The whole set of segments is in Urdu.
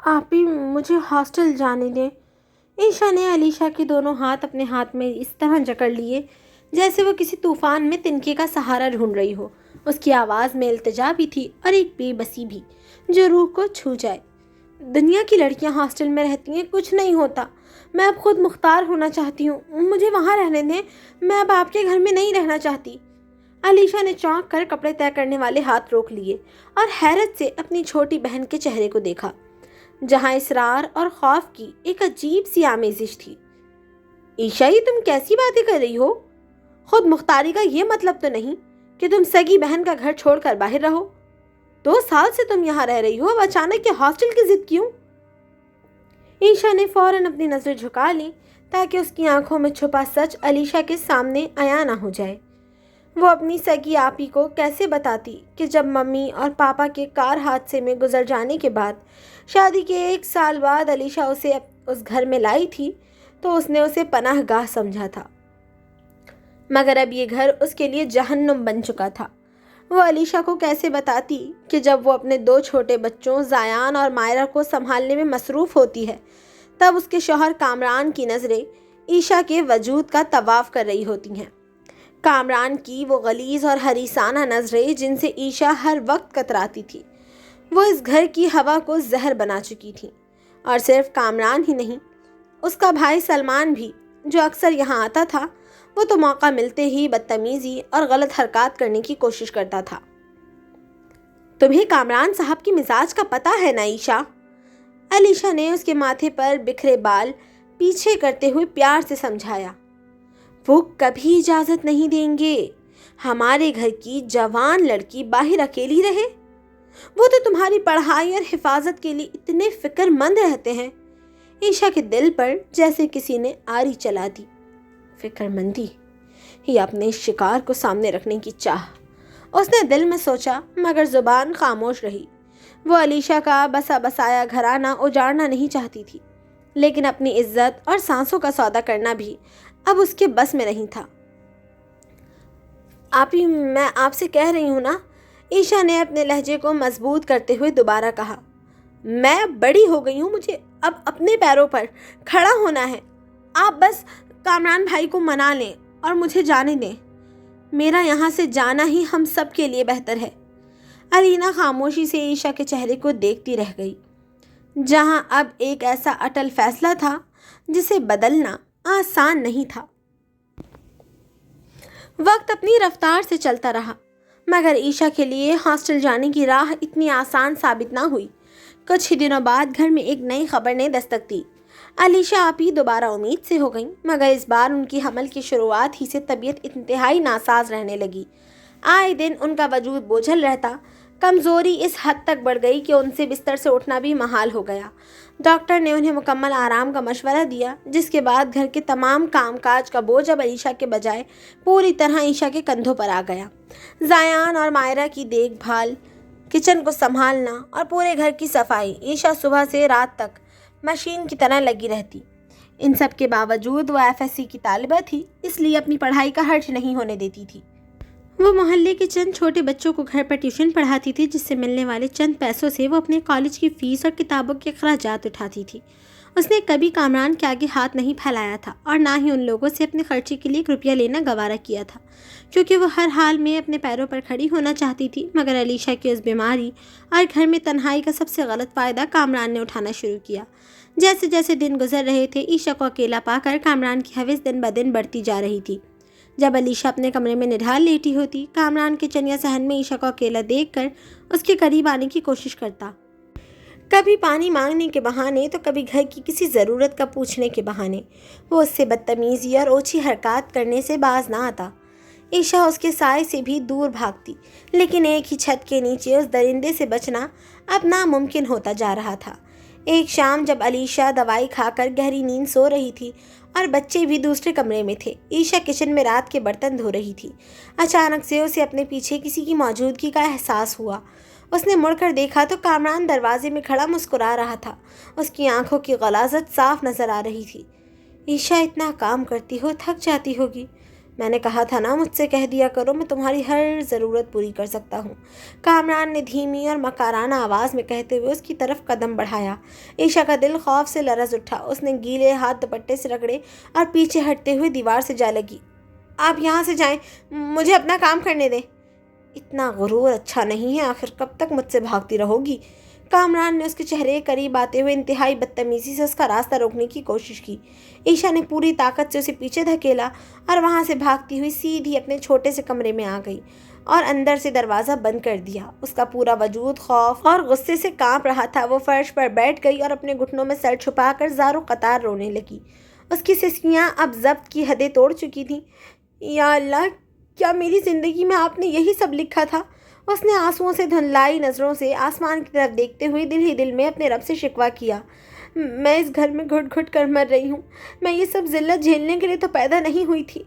آپ ہی مجھے ہاسٹل جانے دیں۔ عیشا نے علیشا کے دونوں ہاتھ اپنے ہاتھ میں اس طرح جکڑ لیے جیسے وہ کسی طوفان میں تنکے کا سہارا ڈھونڈ رہی ہو۔ اس کی آواز میں التجا بھی تھی اور ایک بے بسی بھی جو روح کو چھو جائے۔ دنیا کی لڑکیاں ہاسٹل میں رہتی ہیں، کچھ نہیں ہوتا۔ میں اب خود مختار ہونا چاہتی ہوں، مجھے وہاں رہنے دیں۔ میں اب آپ کے گھر میں نہیں رہنا چاہتی۔ علیشا نے چونک کر کپڑے طے کرنے والے ہاتھ روک لیے اور حیرت سے اپنی چھوٹی بہن کے چہرے کو دیکھا جہاں اصرار اور خوف کی ایک عجیب سی آمیزش تھی۔ عیشا، یہ تم کیسی باتیں کر رہی ہو؟ خود مختاری کا یہ مطلب تو نہیں کہ تم سگی بہن کا گھر چھوڑ کر باہر رہو۔ 2 سال سے تم یہاں رہ رہی ہو، اب اچانک یہ ہاسٹل کی ضد کیوں؟ عیشا نے فوراً اپنی نظر جھکا لی تاکہ اس کی آنکھوں میں چھپا سچ علیشا کے سامنے عیاں نہ ہو جائے۔ وہ اپنی سگی آپی کو کیسے بتاتی کہ جب ممی اور پاپا کے کار حادثے میں گزر جانے کے بعد شادی کے 1 سال بعد علیشا اسے اس گھر میں لائی تھی تو اس نے اسے پناہ گاہ سمجھا تھا، مگر اب یہ گھر اس کے لیے جہنم بن چکا تھا۔ وہ علیشا کو کیسے بتاتی کہ جب وہ اپنے 2 چھوٹے بچوں زایان اور مائرہ کو سنبھالنے میں مصروف ہوتی ہے تب اس کے شوہر کامران کی نظریں عیشا کے وجود کا طواف کر رہی ہوتی ہیں۔ کامران کی وہ غلیظ اور حریصانہ نظریں جن سے عیشا ہر وقت کتراتی تھی، وہ اس گھر کی ہوا کو زہر بنا چکی تھیں۔ اور صرف کامران ہی نہیں، اس کا بھائی سلمان بھی جو اکثر یہاں آتا تھا، وہ تو موقع ملتے ہی بدتمیزی اور غلط حرکات کرنے کی کوشش کرتا تھا۔ تمہیں کامران صاحب کی مزاج کا پتہ ہے نا عیشا؟ علیشا نے اس کے ماتھے پر بکھرے بال پیچھے کرتے ہوئے پیار سے سمجھایا۔ وہ کبھی اجازت نہیں دیں گے ہمارے گھر کی جوان لڑکی باہر اکیلی رہے۔ وہ تو تمہاری پڑھائی اور حفاظت کے لیے اتنے فکر مند رہتے ہیں۔ عیشا کے دل پر جیسے کسی نے آری چلا دی۔ فکر مندی، یہ اپنے شکار کو سامنے رکھنے کی چاہ، اس نے دل میں سوچا، مگر زبان خاموش رہی۔ وہ علیشا کا بسا بسایا گھرانہ اجاڑنا نہیں چاہتی تھی، لیکن اپنی عزت اور سانسوں کا سودا کرنا بھی اب اس کے بس میں نہیں تھا۔ آپی، میں آپ سے کہہ رہی ہوں نا، عیشا نے اپنے لہجے کو مضبوط کرتے ہوئے دوبارہ کہا، میں بڑی ہو گئی ہوں، مجھے اب اپنے پیروں پر کھڑا ہونا ہے۔ آپ بس کامران بھائی کو منا لیں اور مجھے جانے دیں۔ میرا یہاں سے جانا ہی ہم سب کے لیے بہتر ہے۔ علینا خاموشی سے عیشا کے چہرے کو دیکھتی رہ گئی، جہاں اب ایک ایسا اٹل فیصلہ تھا جسے بدلنا آسان نہیں تھا۔ وقت اپنی رفتار سے چلتا رہا، مگر عیشا کے لیے ہاسٹل جانے کی راہ اتنی آسان ثابت نہ ہوئی۔ کچھ ہی دنوں بعد گھر میں ایک نئی خبر نے دستک دی۔ علیشا آپی دوبارہ امید سے ہو گئیں، مگر اس بار ان کی حمل کی شروعات ہی سے طبیعت انتہائی ناساز رہنے لگی۔ آئے دن ان کا وجود بوجھل رہتا، کمزوری اس حد تک بڑھ گئی کہ ان سے بستر سے اٹھنا بھی محال ہو گیا۔ ڈاکٹر نے انہیں مکمل آرام کا مشورہ دیا، جس کے بعد گھر کے تمام کام کاج کا بوجھ اب علیشا کے بجائے پوری طرح عیشا کے کندھوں پر آ گیا۔ زایان اور مائرہ کی دیکھ بھال، کچن کو سنبھالنا اور پورے گھر کی صفائی، عیشا صبح سے رات تک مشین کی طرح لگی رہتی۔ ان سب کے باوجود وہ FSC کی طالبہ تھی، اس لیے اپنی پڑھائی کا حرج نہیں ہونے دیتی تھی۔ وہ محلے کے چند چھوٹے بچوں کو گھر پر ٹیوشن پڑھاتی تھی، جس سے ملنے والے چند پیسوں سے وہ اپنے کالج کی فیس اور کتابوں کے اخراجات اٹھاتی تھی۔ اس نے کبھی کامران کے آگے ہاتھ نہیں پھیلایا تھا اور نہ ہی ان لوگوں سے اپنے خرچے کے لیے 1 روپیہ لینا گوارا کیا تھا، کیونکہ وہ ہر حال میں اپنے پیروں پر کھڑی ہونا چاہتی تھی۔ مگر علیشا کی اس بیماری اور گھر میں تنہائی کا سب سے غلط فائدہ کامران نے اٹھانا شروع کیا۔ جیسے جیسے دن گزر رہے تھے، عیشا کو اکیلا پا کر کامران کی حوث دن بدن بڑھتی جا رہی تھی۔ جب علیشا اپنے کمرے میں نڈھال لیٹی ہوتی، کامران کچن یا صحن میں عیشا کو اکیلا دیکھ کر اس کے قریب آنے کی کوشش کرتا، کبھی پانی مانگنے کے بہانے تو کبھی گھر کی کسی ضرورت کا پوچھنے کے بہانے۔ وہ اس سے بدتمیزی اور اوچھی حرکات کرنے سے باز نہ آتا۔ عیشا اس کے سائے سے بھی دور بھاگتی، لیکن ایک ہی چھت کے نیچے اس درندے سے بچنا اب ناممکن ہوتا جا رہا تھا۔ ایک شام جب علیشا دوائی کھا کر گہری نیند سو رہی تھی اور بچے بھی دوسرے کمرے میں تھے، عیشا کچن میں رات کے برتن دھو رہی تھی۔ اچانک سے اسے اپنے پیچھے کسی کی موجودگی کا احساس ہوا۔ اس نے مڑ کر دیکھا تو کامران دروازے میں کھڑا مسکرا رہا تھا۔ اس کی آنکھوں کی غلاظت صاف نظر آ رہی تھی۔ عیشا، اتنا کام کرتی ہو، تھک جاتی ہوگی، میں نے کہا تھا نا مجھ سے کہہ دیا کرو، میں تمہاری ہر ضرورت پوری کر سکتا ہوں، کامران نے دھیمی اور مکارانہ آواز میں کہتے ہوئے اس کی طرف قدم بڑھایا۔ عائشہ کا دل خوف سے لرز اٹھا۔ اس نے گیلے ہاتھ دوپٹے سے رگڑے اور پیچھے ہٹتے ہوئے دیوار سے جا لگی۔ آپ یہاں سے جائیں، مجھے اپنا کام کرنے دیں۔ اتنا غرور اچھا نہیں ہے، آخر کب تک مجھ سے بھاگتی رہو گی؟ کامران نے اس کے چہرے کے قریب آتے ہوئے انتہائی بدتمیزی سے اس کا راستہ روکنے کی کوشش کی۔ عائشہ نے پوری طاقت سے اسے پیچھے دھکیلا اور وہاں سے بھاگتی ہوئی سیدھی اپنے چھوٹے سے کمرے میں آ گئی اور اندر سے دروازہ بند کر دیا۔ اس کا پورا وجود خوف اور غصے سے کانپ رہا تھا۔ وہ فرش پر بیٹھ گئی اور اپنے گھٹنوں میں سر چھپا کر زار و قطار رونے لگی۔ اس کی سسکیاں اب ضبط کی حدیں توڑ چکی تھیں۔ یا اللہ، کیا میری زندگی میں آپ نے یہی سب لکھا تھا؟ اس نے آنسوؤں سے دھندلائی نظروں سے آسمان کی طرف دیکھتے ہوئے دل ہی دل میں اپنے رب سے شکوہ کیا۔ میں اس گھر میں گھٹ گھٹ کر مر رہی ہوں۔ میں یہ سب ذلت جھیلنے کے لیے تو پیدا نہیں ہوئی تھی۔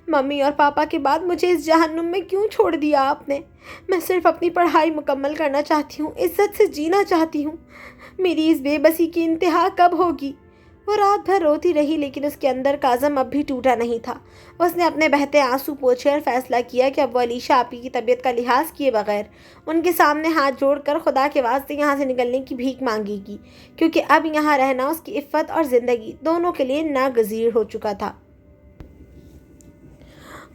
ممی اور پاپا کے بعد مجھے اس جہنم میں کیوں چھوڑ دیا آپ نے؟ میں صرف اپنی پڑھائی مکمل کرنا چاہتی ہوں، عزت سے جینا چاہتی ہوں۔ میری اس بے بسی کی انتہا کب ہوگی؟ وہ رات بھر روتی رہی، لیکن اس کے اندر کا عزم اب بھی ٹوٹا نہیں تھا۔ اس نے اپنے بہتے آنسو پوچھے اور فیصلہ کیا کہ اب وہ علیشہ آپی کی طبیعت کا لحاظ کیے بغیر ان کے سامنے ہاتھ جوڑ کر خدا کے واسطے یہاں سے نکلنے کی بھیک مانگے گی، کیونکہ اب یہاں رہنا اس کی عفت اور زندگی دونوں کے لیے ناگزیر ہو چکا تھا۔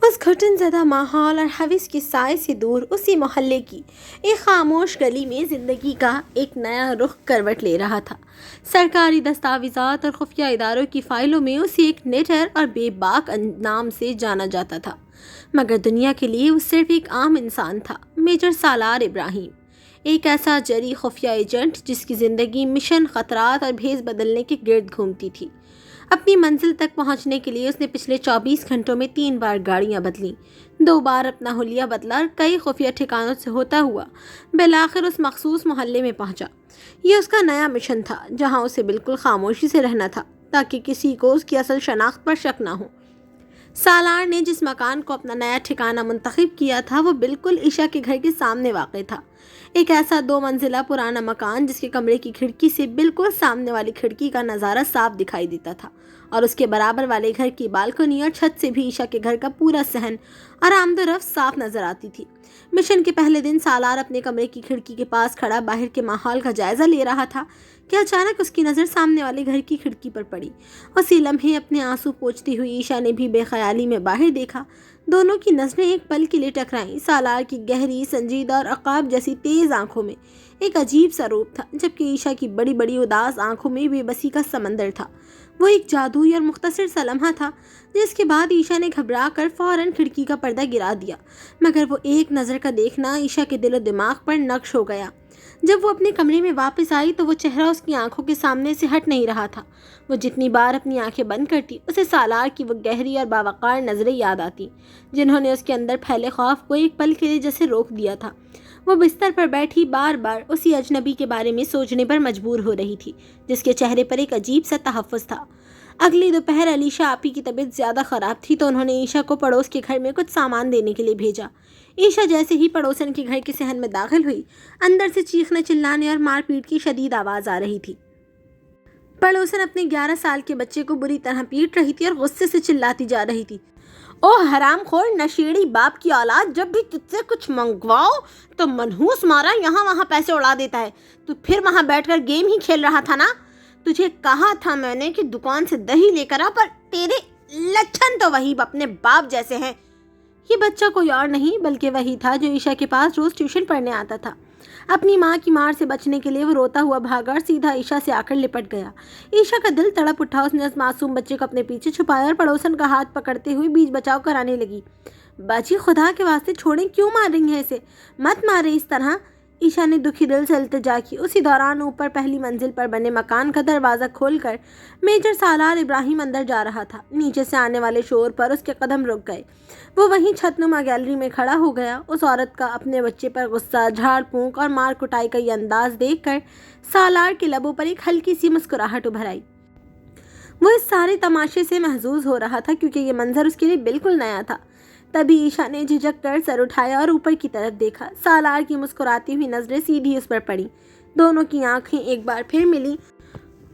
اس گھٹن زدہ ماحول اور حوث کی سائے سے دور اسی محلے کی ایک خاموش گلی میں زندگی کا ایک نیا رخ کروٹ لے رہا تھا۔ سرکاری دستاویزات اور خفیہ اداروں کی فائلوں میں اسے ایک نڈر اور بے باک نام سے جانا جاتا تھا، مگر دنیا کے لیے وہ صرف ایک عام انسان تھا۔ میجر سالار ابراہیم، ایک ایسا جری خفیہ ایجنٹ جس کی زندگی مشن، خطرات اور بھیس بدلنے کے گرد گھومتی تھی۔ اپنی منزل تک پہنچنے کے لیے اس نے پچھلے 24 گھنٹوں میں 3 بار گاڑیاں بدلیں، 2 بار اپنا حلیہ بدلا اور کئی خفیہ ٹھکانوں سے ہوتا ہوا بالآخر اس مخصوص محلے میں پہنچا۔ یہ اس کا نیا مشن تھا، جہاں اسے بالکل خاموشی سے رہنا تھا تاکہ کسی کو اس کی اصل شناخت پر شک نہ ہو۔ سالار نے جس مکان کو اپنا نیا ٹھکانہ منتخب کیا تھا وہ بالکل عائشہ کے گھر کے سامنے واقع تھا۔ ایک ایسا 2 منزلہ پرانا مکان جس کے کمرے کی کھڑکی سے بالکل سامنے والی کھڑکی کا نظارہ صاف دکھائی دیتا تھا، اور اس کے برابر والے گھر کی بالکنی اور چھت سے بھی عائشہ کے گھر کا پورا صحن اور آمد و رفت صاف نظر آتی تھی۔ مشن کے پہلے دن سالار اپنے کمرے کی کھڑکی کے پاس کھڑا باہر کے ماحول کا جائزہ لے رہا تھا کہ اچانک اس کی نظر سامنے والے گھر کی کھڑکی پر پڑی۔ اسی لمحے اپنے آنسو پوچھتی ہوئی عائشہ نے بھی بے خیالی میں باہر دیکھا۔ دونوں کی نظریں ایک پل کے لیے ٹکرائیں۔ سالار کی گہری، سنجیدہ اور عقاب جیسی تیز آنکھوں میں ایک عجیب سا روپ تھا، جبکہ عائشہ کی بڑی بڑی اداس آنکھوں میں بے بسی کا سمندر تھا۔ وہ ایک جادوئی اور مختصر سا لمحہ تھا جس کے بعد عائشہ نے گھبرا کر فوراً کھڑکی کا پردہ گرا دیا، مگر وہ ایک نظر کا دیکھنا عائشہ کے دل و دماغ پر نقش ہو گیا۔ جب وہ اپنے کمرے میں واپس آئی تو وہ چہرہ اس کی آنکھوں کے سامنے سے ہٹ نہیں رہا تھا۔ وہ جتنی بار اپنی آنکھیں بند کرتی اسے سالار کی وہ گہری اور باوقار نظریں یاد آتی، جنہوں نے اس کے اندر پھیلے خوف کو ایک پل کے لیے جیسے روک دیا تھا۔ وہ بستر پر بیٹھی بار بار اسی اجنبی کے بارے میں سوچنے پر مجبور ہو رہی تھی جس کے چہرے پر ایک عجیب سا تحفظ تھا۔ اگلی دوپہر علیشہ آپی کی طبیعت زیادہ خراب تھی تو انہوں نے عائشہ کو پڑوس کے گھر میں کچھ سامان دینے کے لیے بھیجا۔ عائشہ جیسے ہی پڑوسن کے گھر کے صحن میں داخل ہوئی، اندر سے چیخنے چلانے اور مار پیٹ کی شدید آواز آ رہی تھی۔ پڑوسن اپنے 11 سال کے بچے کو بری طرح پیٹ رہی تھی اور غصے سے چلاتی جا رہی تھی۔ او حرام خور نشیڑی باپ کی اولاد، جب بھی تجھ سے کچھ منگواؤ تو منحوس مارا یہاں وہاں پیسے اڑا دیتا ہے۔ تو پھر وہاں بیٹھ کر گیم ہی کھیل رہا تھا نا؟ تجھے کہا تھا میں نے کہ دکان سے دہی لے کر آ، پر تیرے لچھن تو وہی اپنے باپ جیسے ہیں۔ یہ بچہ کوئی اور نہیں بلکہ وہی تھا جو عائشہ کے پاس روز ٹیوشن پڑھنے آتا تھا۔ اپنی ماں کی مار سے بچنے کے لیے وہ روتا ہوا بھاگا اور سیدھا عائشہ سے آ کر لپٹ گیا۔ عائشہ کا دل تڑپ اٹھا۔ اس نے اس معصوم بچے کو اپنے پیچھے چھپایا اور پڑوسن کا ہاتھ پکڑتے ہوئے بیچ بچاؤ کرانے لگی۔ باجی خدا کے واسطے چھوڑیں، کیوں مار رہی ہیں اسے؟ مت مارے اس طرح، عائشہ نے دکھی دل سے التجا کی۔ اسی دوران اوپر پہلی منزل پر بنے مکان کا دروازہ کھول کر میجر سالار ابراہیم اندر جا رہا تھا۔ نیچے سے آنے والے شور پر اس کے قدم رک گئے۔ وہ وہیں چھت نما گیلری میں کھڑا ہو گیا۔ اس عورت کا اپنے بچے پر غصہ، جھاڑ پھونک اور مار کٹائی کا یہ انداز دیکھ کر سالار کے لبوں پر ایک ہلکی سی مسکراہٹ ابھر آئی۔ وہ اس سارے تماشے سے محظوظ ہو رہا تھا کیونکہ یہ منظر اس کے لیے بالکل نیا تھا۔ تبھی عائشہ نے جھجک کر سر اٹھایا اور اوپر کی طرف دیکھا۔ سالار کی مسکراتی ہوئی نظریں سیدھی اس پر پڑیں۔ دونوں کی آنکھیں ایک بار پھر ملی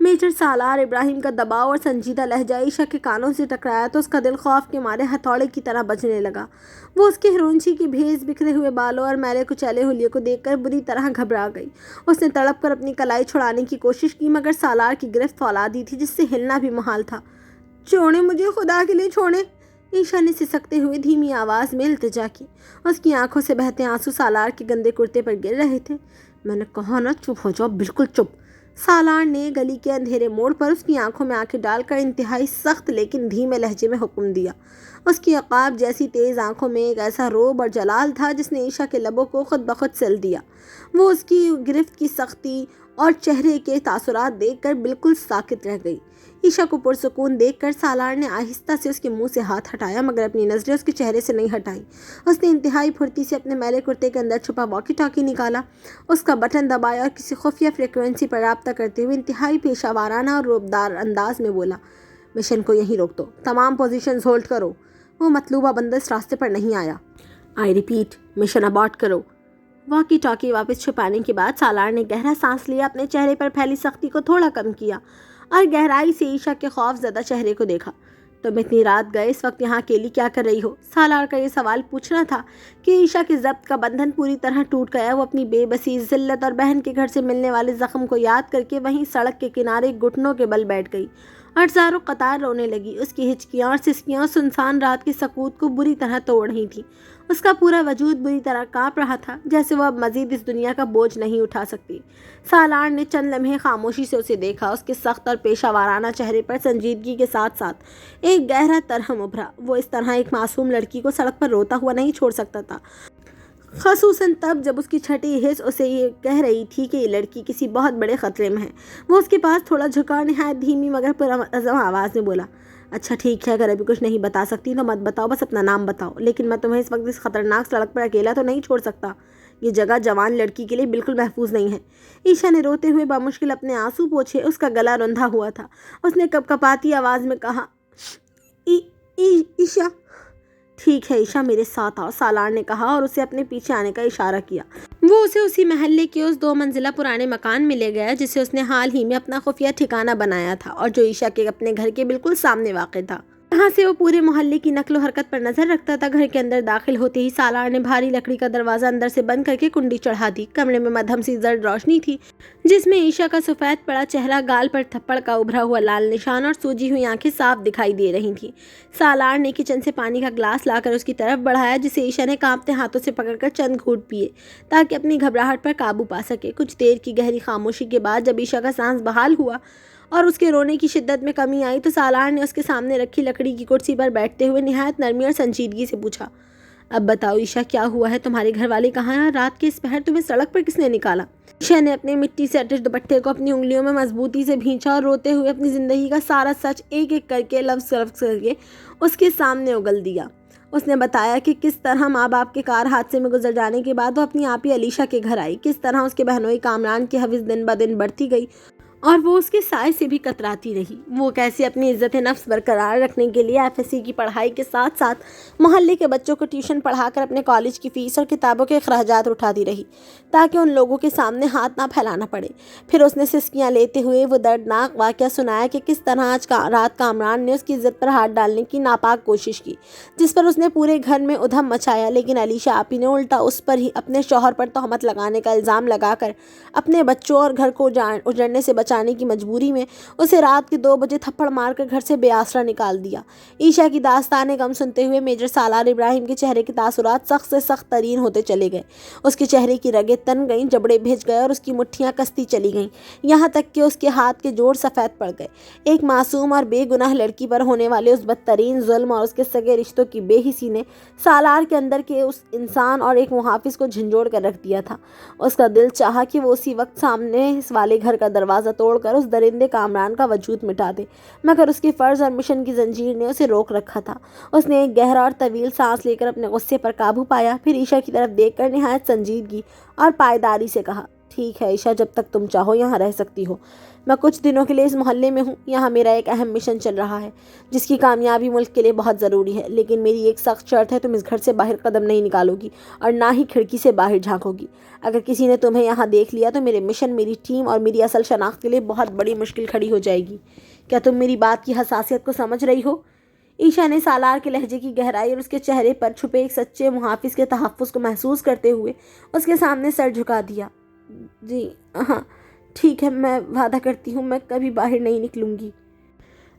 میجر سالار ابراہیم کا دباؤ اور سنجیدہ لہجہ عائشہ کے کانوں سے ٹکرایا تو اس کا دل خوف کے مارے ہتھوڑے کی طرح بجنے لگا۔ وہ اس کے ہرونچی کی بھیس، بکھرے ہوئے بالوں اور میلے کچیلے حلیے کو دیکھ کر بری طرح گھبرا گئی۔ اس نے تڑپ کر اپنی کلائی چھڑانے کی کوشش کی، مگر سالار کی گرفت فولادی تھی جس سے ہلنا بھی محال تھا۔ چھوڑیں مجھے، خدا کے لیے چھوڑیں، عائشہ نے سسکتے ہوئے دھیمی آواز میں التجا کی۔ اس کی آنکھوں سے بہتے آنسو سالار کے گندے کرتے پر گر رہے تھے۔ میں نے کہا نا چپ ہو جاؤ، بالکل چپ۔ سالار نے گلی کے اندھیرے موڑ پر اس کی آنکھوں میں آنکھیں ڈال کر انتہائی سخت لیکن دھیمے لہجے میں حکم دیا۔ اس کی عقاب جیسی تیز آنکھوں میں ایک ایسا روب اور جلال تھا جس نے عائشہ کے لبوں کو خود بخود سل دیا۔ وہ اس کی گرفت کی سختی اور چہرے کے تاثرات دیکھ کر بالکل ساکت رہ گئی۔ عائشہ کو پرسکون دیکھ کر سالار نے آہستہ سے اس کے منہ سے ہاتھ ہٹایا، مگر اپنی نظریں اس کے چہرے سے نہیں ہٹائیں۔ اس نے انتہائی پھرتی سے اپنے میلے کرتے کے اندر چھپا واکی ٹاکی نکالا، اس کا بٹن دبایا اور کسی خفیہ فریکوینسی پر رابطہ کرتے ہوئے انتہائی پیشہ وارانہ اور روبدار انداز میں بولا، مشن کو یہیں روک دو، تمام پوزیشنز ہولڈ کرو۔ وہ مطلوبہ بندہ اس راستے پر نہیں آیا۔ آئی ریپیٹ، مشن ابارٹ کرو۔ واکی ٹاکی واپس چھپانے کے بعد سالار نے گہرا سانس لیا، اپنے چہرے پر پھیلی سختی کو تھوڑا کم کیا اور گہرائی سے عائشہ کے خوف زدہ چہرے کو دیکھا۔ تم اتنی رات گئے، اس وقت یہاں اکیلی کیا کر رہی ہو؟ سالار کا یہ سوال پوچھنا تھا کہ عائشہ کے ضبط کا بندھن پوری طرح ٹوٹ گیا۔ وہ اپنی بے بسی، ذلت اور بہن کے گھر سے ملنے والے زخم کو یاد کر کے وہیں سڑک کے کنارے گھٹنوں کے بل بیٹھ گئی اور زاروں قطار رونے لگی۔ اس کی ہچکیاں اور سسکیاں سنسان رات کی سکوت کو بری طرح توڑ رہی تھیں۔ اس کا پورا وجود بری طرح کانپ رہا تھا، جیسے وہ اب مزید اس دنیا کا بوجھ نہیں اٹھا سکتی۔ سالار نے چند لمحے خاموشی سے اسے دیکھا۔ اس کے سخت اور پیشہ وارانہ چہرے پر سنجیدگی کے ساتھ ساتھ ایک گہرا ترہم ابھرا۔ وہ اس طرح ایک معصوم لڑکی کو سڑک پر روتا ہوا نہیں چھوڑ سکتا تھا، خصوصاً تب جب اس کی چھٹی حس اسے یہ کہہ رہی تھی کہ یہ لڑکی کسی بہت بڑے خطرے میں ہے۔ وہ اس کے پاس تھوڑا جھکا اور نہایت دھیمی مگر پرعزم آواز میں بولا، اچھا ٹھیک ہے، اگر ابھی کچھ نہیں بتا سکتی تو مت بتاؤ، بس اپنا نام بتاؤ، لیکن میں تمہیں اس وقت اس خطرناک سڑک پر اکیلا تو نہیں چھوڑ سکتا۔ یہ جگہ جوان لڑکی کے لیے بالکل محفوظ نہیں ہے۔ عائشہ نے روتے ہوئے بامشکل اپنے آنسو پوچھے۔ اس کا گلا رندھا ہوا تھا۔ اس نے کپکپاتی آواز میں کہا، عائشہ۔ ٹھیک ہے عائشہ، میرے ساتھ آؤ، سالار نے کہا اور اسے اپنے پیچھے آنے کا اشارہ کیا۔ وہ اسے اسی محلے کے اس 2 منزلہ پرانے مکان میں لے گیا جسے اس نے حال ہی میں اپنا خفیہ ٹھکانہ بنایا تھا اور جو عائشہ کے اپنے گھر کے بالکل سامنے واقع تھا۔ یہاں سے وہ پورے محلے کی نقل و حرکت پر نظر رکھتا تھا۔ گھر کے اندر داخل ہوتے ہی سالار نے بھاری لکڑی کا دروازہ اندر سے بند کر کے کنڈی چڑھا دی۔ کمرے میں مدھم سی زرد روشنی تھی جس میں عائشہ کا سفید پڑا چہرہ، گال پر تھپڑ کا ابھرا ہوا لال نشان اور سوجی ہوئی آنکھیں صاف دکھائی دے رہی تھیں۔ سالار نے کچن سے پانی کا گلاس لا کر اس کی طرف بڑھایا جسے عائشہ نے کانپتے ہاتھوں سے پکڑ کر چند گھونٹ پیے تاکہ اپنی گھبراہٹ پر قابو پا سکے۔ کچھ دیر کی گہری خاموشی کے بعد جب عائشہ کا سانس بحال ہوا اور اس کے رونے کی شدت میں کمی آئی تو سالار نے اس کے سامنے رکھی لکڑی کی کرسی پر بیٹھتے ہوئے نہایت نرمی اور سنجیدگی سے پوچھا، اب بتاؤ عائشہ، کیا ہوا ہے؟ تمہارے گھر والے کہاں ہیں؟ رات کے اس پہر تمہیں سڑک پر کس نے نکالا؟ عائشہ نے اپنے مٹی سے اٹش دوپٹے کو اپنی انگلیوں میں مضبوطی سے بھینچا اور روتے ہوئے اپنی زندگی کا سارا سچ ایک ایک کر کے لفظ کر کے اس کے سامنے اگل دیا۔ اس نے بتایا کہ کس طرح ماں باپ کے کار حادثے میں گزر جانے کے بعد وہ اپنی آپی علیشہ کے گھر آئی، کس طرح اس کے بہنوئی کامران کی حوث دن بدن بڑھتی گئی اور وہ اس کے سائے سے بھی کتراتی رہی۔ وہ کیسے اپنی عزت نفس برقرار رکھنے کے لیے FSC کی پڑھائی کے ساتھ ساتھ محلے کے بچوں کو ٹیوشن پڑھا کر اپنے کالج کی فیس اور کتابوں کے اخراجات اٹھاتی رہی تاکہ ان لوگوں کے سامنے ہاتھ نہ پھیلانا پڑے۔ پھر اس نے سسکیاں لیتے ہوئے وہ دردناک واقعہ سنایا کہ کس طرح آج رات کامران نے اس کی عزت پر ہاتھ ڈالنے کی ناپاک کوشش کی، جس پر اس نے پورے گھر میں ادھم مچایا، لیکن علیشہ آپی نے الٹا اس پر ہی اپنے شوہر پر تہمت لگانے کا الزام لگا کر اپنے بچوں اور گھر کو اجڑنے سے بچانے کی مجبوری میں اسے رات کے 2 بجے تھپڑ مار کر گھر سے بے آسرا نکال دیا۔ عائشہ کی داستان غم سنتے ہوئے میجر سالار ابراہیم کے چہرے کے تاثرات سخت سے سخت ترین ہوتے چلے گئے۔ اس کے چہرے کی رگیں تن گئیں، جبڑے بھیج گئے اور اس کی مٹھیاں کستی چلی گئیں، یہاں تک کہ اس کے ہاتھ کے جوڑ سفید پڑ گئے۔ ایک معصوم اور بے گناہ لڑکی پر ہونے والے اس بدترین ظلم اور اس کے سگے رشتوں کی بے حسی نے سالار کے اندر کے اس انسان اور ایک محافظ کو جھنجھوڑ کر رکھ دیا تھا۔ اس کا دل چاہا کہ وہ اسی وقت سامنے والے گھر کا دروازہ توڑ کر اس درندے کامران کا وجود مٹا دے، مگر اس کے فرض اور مشن کی زنجیر نے اسے روک رکھا تھا۔ اس نے ایک گہرا اور طویل سانس لے کر اپنے غصے پر قابو پایا، پھر عائشہ کی طرف دیکھ کر نہایت سنجیدگی اور پائیداری سے کہا، ٹھیک ہے عائشہ، جب تک تم چاہو یہاں رہ سکتی ہو۔ میں کچھ دنوں کے لیے اس محلے میں ہوں۔ یہاں میرا ایک اہم مشن چل رہا ہے جس کی کامیابی ملک کے لیے بہت ضروری ہے، لیکن میری ایک سخت شرط ہے، تم اس گھر سے باہر قدم نہیں نکالو گی اور نہ ہی کھڑکی سے باہر جھانکو گی۔ اگر کسی نے تمہیں یہاں دیکھ لیا تو میرے مشن، میری ٹیم اور میری اصل شناخت کے لیے بہت بڑی مشکل کھڑی ہو جائے گی۔ کیا تم میری بات کی حساسیت کو سمجھ رہی ہو؟ عائشہ نے سالار کے لہجے کی گہرائی اور اس کے چہرے پر چھپے ایک سچے محافظ کے تحفظ کو محسوس کرتے ہوئے اس کے سامنے سر جھکا دیا۔ جی ہاں ٹھیک ہے، میں وعدہ کرتی ہوں میں کبھی باہر نہیں نکلوں گی۔